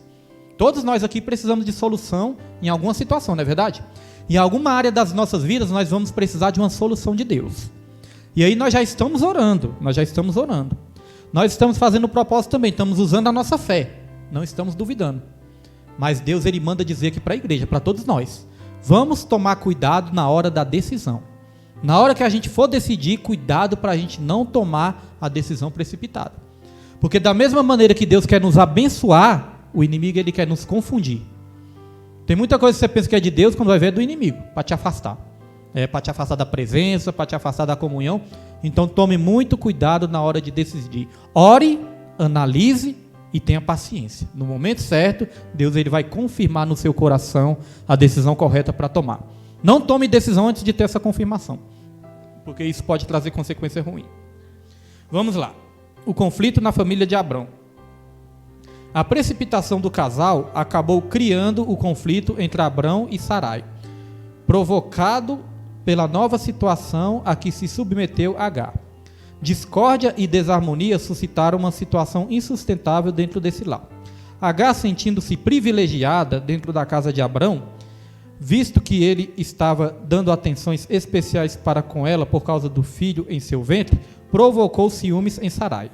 Todos nós aqui precisamos de solução em alguma situação, não é verdade? Em alguma área das nossas vidas nós vamos precisar de uma solução de Deus. E aí nós já estamos orando, Nós estamos fazendo o propósito também, estamos usando a nossa fé, não estamos duvidando. Mas Deus ele manda dizer aqui para a igreja, para todos nós, vamos tomar cuidado na hora da decisão. Na hora que a gente for decidir, cuidado para a gente não tomar a decisão precipitada. Porque da mesma maneira que Deus quer nos abençoar, o inimigo ele quer nos confundir. Tem muita coisa que você pensa que é de Deus, quando vai ver é do inimigo, para te afastar. Para te afastar da presença, para te afastar da comunhão. Então tome muito cuidado na hora de decidir. Ore, analise e tenha paciência. No momento certo, Deus ele vai confirmar no seu coração a decisão correta para tomar. Não tome decisão antes de ter essa confirmação, porque isso pode trazer consequência ruim. Vamos lá. O conflito na família de Abrão. A precipitação do casal acabou criando o conflito entre Abrão e Sarai, provocado pela nova situação a que se submeteu Agar. Discórdia e desarmonia suscitaram uma situação insustentável dentro desse lar. Agar, sentindo-se privilegiada dentro da casa de Abrão, visto que ele estava dando atenções especiais para com ela por causa do filho em seu ventre, provocou ciúmes em Sarai.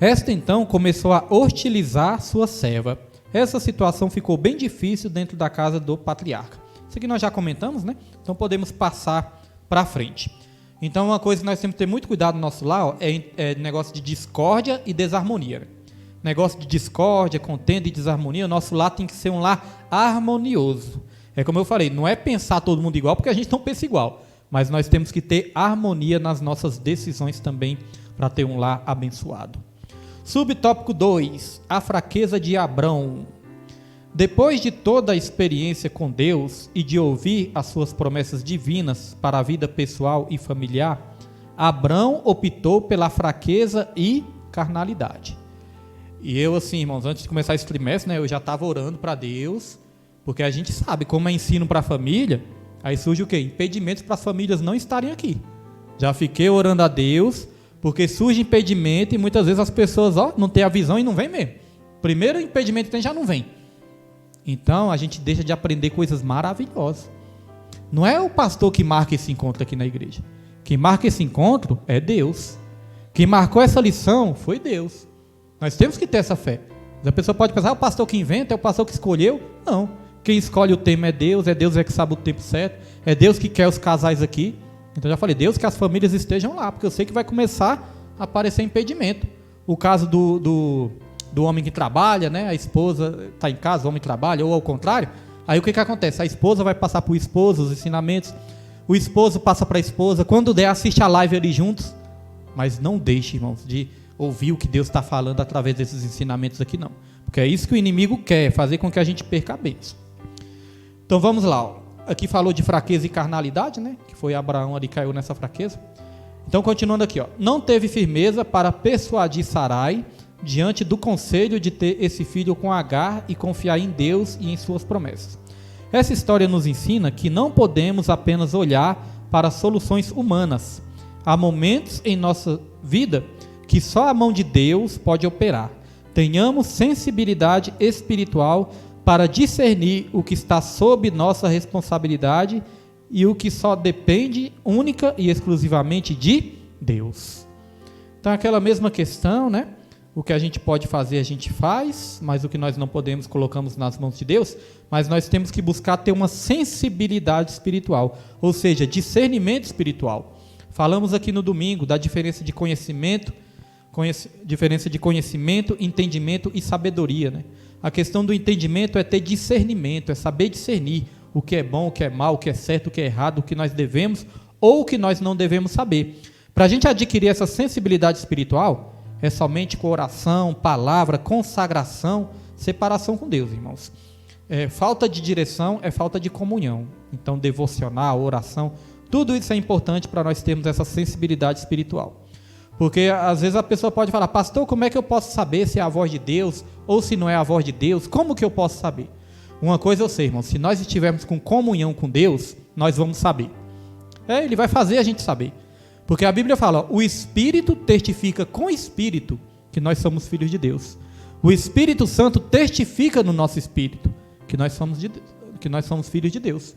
Esta então começou a hostilizar sua serva. Essa situação ficou bem difícil dentro da casa do patriarca. Isso aqui nós já comentamos, né? Então podemos passar para frente. Então uma coisa que nós temos que ter muito cuidado no nosso lar é negócio de discórdia e desarmonia. Negócio de discórdia, contenda e desarmonia, o nosso lar tem que ser um lar harmonioso. É como eu falei, não é pensar todo mundo igual, porque a gente não pensa igual. Mas nós temos que ter harmonia nas nossas decisões também, para ter um lar abençoado. Subtópico 2, a fraqueza de Abrão. Depois de toda a experiência com Deus e de ouvir as suas promessas divinas para a vida pessoal e familiar, Abrão optou pela fraqueza e carnalidade. E eu, assim, irmãos, antes de começar esse trimestre, né, eu já estava orando para Deus, porque a gente sabe, como é ensino para a família, aí surge o quê? Impedimentos para as famílias não estarem aqui. Já fiquei orando a Deus, porque surge impedimento e muitas vezes as pessoas não têm a visão e não vêm mesmo. Primeiro impedimento que tem já não vem. Então a gente deixa de aprender coisas maravilhosas. Não é o pastor que marca esse encontro aqui na igreja. Quem marca esse encontro é Deus. Quem marcou essa lição foi Deus. Nós temos que ter essa fé. A pessoa pode pensar, é o pastor que inventa, é o pastor que escolheu. Não. Quem escolhe o tema é Deus que sabe o tempo certo, é Deus que quer os casais aqui. Então já falei, Deus que as famílias estejam lá, porque eu sei que vai começar a aparecer impedimento. O caso do homem que trabalha, né? A esposa está em casa, o homem trabalha, ou ao contrário. Aí o que acontece? A esposa vai passar para o esposo os ensinamentos, o esposo passa para a esposa, quando der assiste a live ali juntos, mas não deixe, irmãos, de ouvir o que Deus está falando através desses ensinamentos aqui não, porque é isso que o inimigo quer, fazer com que a gente perca a bênção. Então vamos lá, ó. Aqui falou de fraqueza e carnalidade, né? Que foi Abraão ali que caiu nessa fraqueza. Então continuando aqui, ó. Não teve firmeza para persuadir Sarai diante do conselho de ter esse filho com Agar e confiar em Deus e em suas promessas. Essa história nos ensina que não podemos apenas olhar para soluções humanas. Há momentos em nossa vida que só a mão de Deus pode operar. Tenhamos sensibilidade espiritual para discernir o que está sob nossa responsabilidade e o que só depende única e exclusivamente de Deus. Então, aquela mesma questão, né? O que a gente pode fazer, a gente faz, mas o que nós não podemos, colocamos nas mãos de Deus, mas nós temos que buscar ter uma sensibilidade espiritual, ou seja, discernimento espiritual. Falamos aqui no domingo da diferença de conhecimento, entendimento e sabedoria, né? A questão do entendimento é ter discernimento, é saber discernir o que é bom, o que é mal, o que é certo, o que é errado, o que nós devemos ou o que nós não devemos saber. Para a gente adquirir essa sensibilidade espiritual, é somente com oração, palavra, consagração, separação com Deus, irmãos. Falta de direção é falta de comunhão. Então, devocional, oração, tudo isso é importante para nós termos essa sensibilidade espiritual. Porque às vezes a pessoa pode falar, pastor, como é que eu posso saber se é a voz de Deus ou se não é a voz de Deus? Como que eu posso saber? Uma coisa eu sei, irmão, se nós estivermos com comunhão com Deus, nós vamos saber. Ele vai fazer a gente saber. Porque a Bíblia fala, o Espírito testifica com o Espírito que nós somos filhos de Deus. O Espírito Santo testifica no nosso espírito que nós somos filhos de Deus.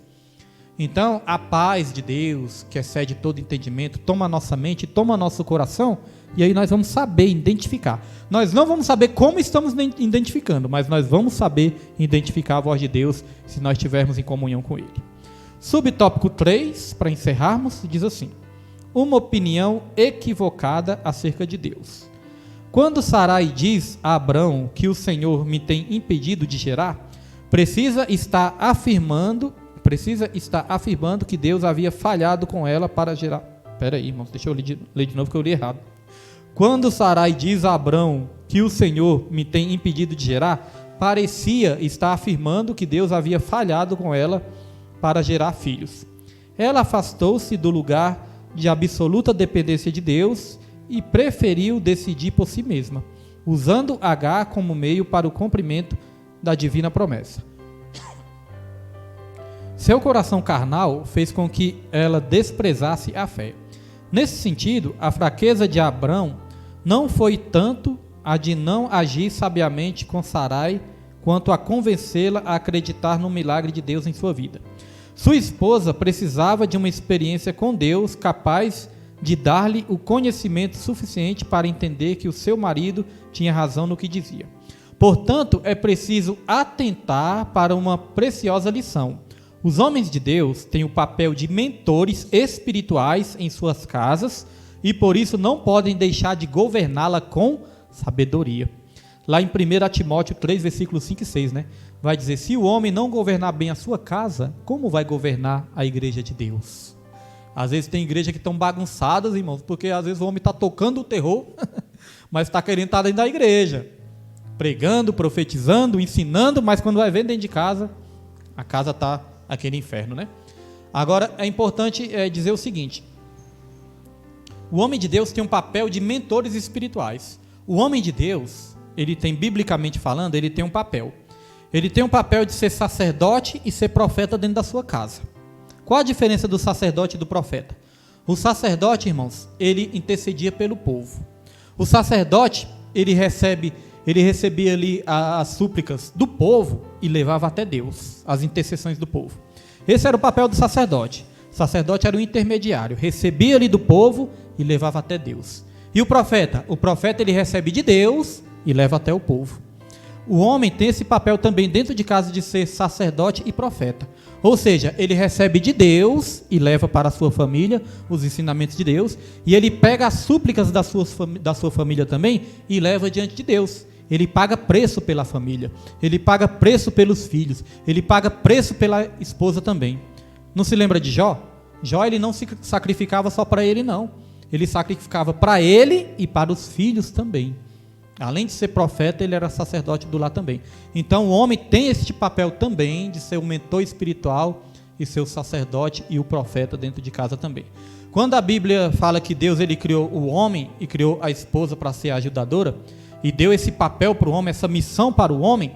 Então, a paz de Deus, que excede todo entendimento, toma a nossa mente, toma nosso coração, e aí nós vamos saber identificar. Nós não vamos saber como estamos identificando, mas nós vamos saber identificar a voz de Deus se nós estivermos em comunhão com Ele. Subtópico 3, para encerrarmos, diz assim: uma opinião equivocada acerca de Deus. Quando Sarai diz a Abrão que o Senhor me tem impedido de gerar, precisa estar afirmando que Deus havia falhado com ela para gerar. Espera aí, irmãos, deixa eu ler de novo que eu li errado. Quando Sarai diz a Abrão que o Senhor me tem impedido de gerar, parecia estar afirmando que Deus havia falhado com ela para gerar filhos. Ela afastou-se do lugar de absoluta dependência de Deus e preferiu decidir por si mesma, usando Agar como meio para o cumprimento da divina promessa. Seu coração carnal fez com que ela desprezasse a fé. Nesse sentido, a fraqueza de Abrão não foi tanto a de não agir sabiamente com Sarai, quanto a convencê-la a acreditar no milagre de Deus em sua vida. Sua esposa precisava de uma experiência com Deus capaz de dar-lhe o conhecimento suficiente para entender que o seu marido tinha razão no que dizia. Portanto, é preciso atentar para uma preciosa lição. Os homens de Deus têm o papel de mentores espirituais em suas casas e por isso não podem deixar de governá-la com sabedoria. Lá em 1 Timóteo 3, versículos 5 e 6, né? Vai dizer: se o homem não governar bem a sua casa, como vai governar a igreja de Deus? Às vezes tem igreja que estão bagunçadas, irmãos, porque às vezes o homem está tocando o terror, mas está querendo estar dentro da igreja, pregando, profetizando, ensinando, mas quando vai ver dentro de casa, a casa está aquele inferno, né? Agora, é importante dizer o seguinte: o homem de Deus tem um papel de mentores espirituais. O homem de Deus, ele tem, biblicamente falando, ele tem um papel. Ele tem um papel de ser sacerdote e ser profeta dentro da sua casa. Qual a diferença do sacerdote e do profeta? O sacerdote, irmãos, ele intercedia pelo povo. O sacerdote, ele recebia ali as súplicas do povo e levava até Deus, as intercessões do povo. Esse era o papel do sacerdote. O sacerdote era o intermediário, recebia ali do povo e levava até Deus. E o profeta? O profeta, ele recebe de Deus e leva até o povo. O homem tem esse papel também dentro de casa de ser sacerdote e profeta. Ou seja, ele recebe de Deus e leva para a sua família os ensinamentos de Deus, e ele pega as súplicas da sua família também e leva diante de Deus. Ele paga preço pela família, ele paga preço pelos filhos, ele paga preço pela esposa também. Não se lembra de Jó? Jó, ele não se sacrificava só para ele, não. Ele sacrificava para ele e para os filhos também. Além de ser profeta, ele era sacerdote do lar também. Então, o homem tem este papel também de ser o mentor espiritual e ser o sacerdote e o profeta dentro de casa também. Quando a Bíblia fala que Deus, ele criou o homem e criou a esposa para ser a ajudadora, e deu esse papel para o homem, essa missão para o homem,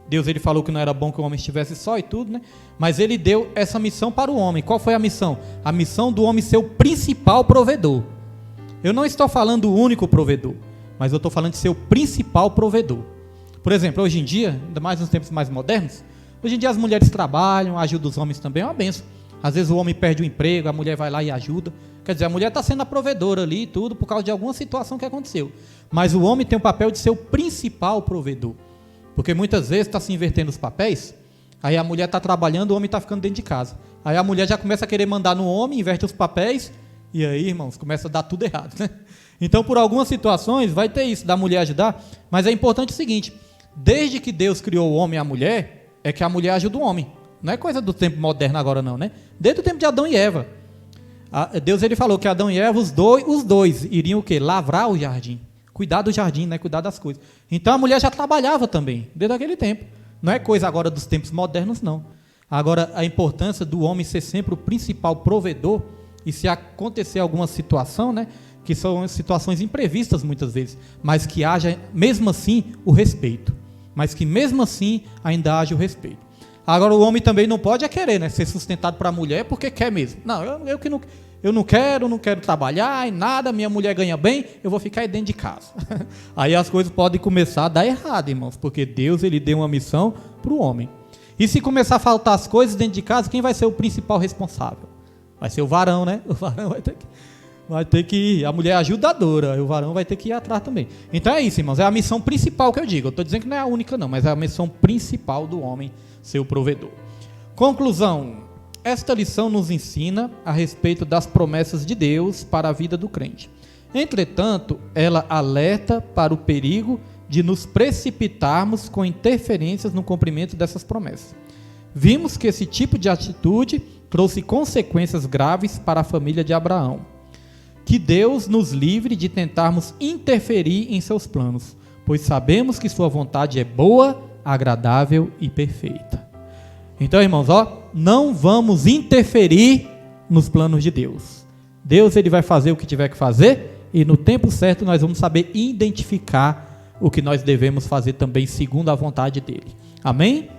Deus, ele falou que não era bom que o homem estivesse só e tudo, né? Mas ele deu essa missão para o homem. Qual foi a missão? A missão do homem ser o principal provedor. Eu não estou falando o único provedor, mas eu estou falando de ser o principal provedor. Por exemplo, hoje em dia, ainda mais nos tempos mais modernos, hoje em dia as mulheres trabalham, ajudam os homens também, é uma benção. Às vezes o homem perde o emprego, a mulher vai lá e ajuda. Quer dizer, a mulher está sendo a provedora ali e tudo, por causa de alguma situação que aconteceu. Mas o homem tem o papel de ser o principal provedor. Porque muitas vezes está se invertendo os papéis, aí a mulher está trabalhando, o homem está ficando dentro de casa. Aí a mulher já começa a querer mandar no homem, inverte os papéis, e aí, irmãos, começa a dar tudo errado, né? Então, por algumas situações, vai ter isso, da mulher ajudar, mas é importante o seguinte: desde que Deus criou o homem e a mulher, é que a mulher ajuda o homem. Não é coisa do tempo moderno agora não, né? Desde o tempo de Adão e Eva. Deus, ele falou que Adão e Eva, os dois iriam o quê? Lavrar o jardim. Cuidar do jardim, né? Cuidar das coisas. Então, a mulher já trabalhava também, desde aquele tempo. Não é coisa agora dos tempos modernos, não. Agora, a importância do homem ser sempre o principal provedor, e se acontecer alguma situação, né? Que são situações imprevistas muitas vezes, mas que haja mesmo assim o respeito, mas que mesmo assim ainda haja o respeito. Agora o homem também não pode querer, né, ser sustentado para a mulher porque quer mesmo. Não, eu não quero trabalhar e nada, minha mulher ganha bem, eu vou ficar aí dentro de casa. Aí as coisas podem começar a dar errado, irmãos, porque Deus, ele deu uma missão para o homem. E se começar a faltar as coisas dentro de casa, quem vai ser o principal responsável? Vai ser o varão, né? O varão vai ter que ir. A mulher é ajudadora, o varão vai ter que ir atrás também. Então é isso, irmãos, é a missão principal que eu digo. Eu estou dizendo que não é a única não, mas é a missão principal do homem ser o provedor. Conclusão: esta lição nos ensina a respeito das promessas de Deus para a vida do crente. Entretanto, ela alerta para o perigo de nos precipitarmos com interferências no cumprimento dessas promessas. Vimos que esse tipo de atitude trouxe consequências graves para a família de Abraão. Que Deus nos livre de tentarmos interferir em seus planos, pois sabemos que sua vontade é boa, agradável e perfeita. Então, irmãos, não vamos interferir nos planos de Deus. Deus, ele vai fazer o que tiver que fazer e no tempo certo nós vamos saber identificar o que nós devemos fazer também segundo a vontade dele. Amém?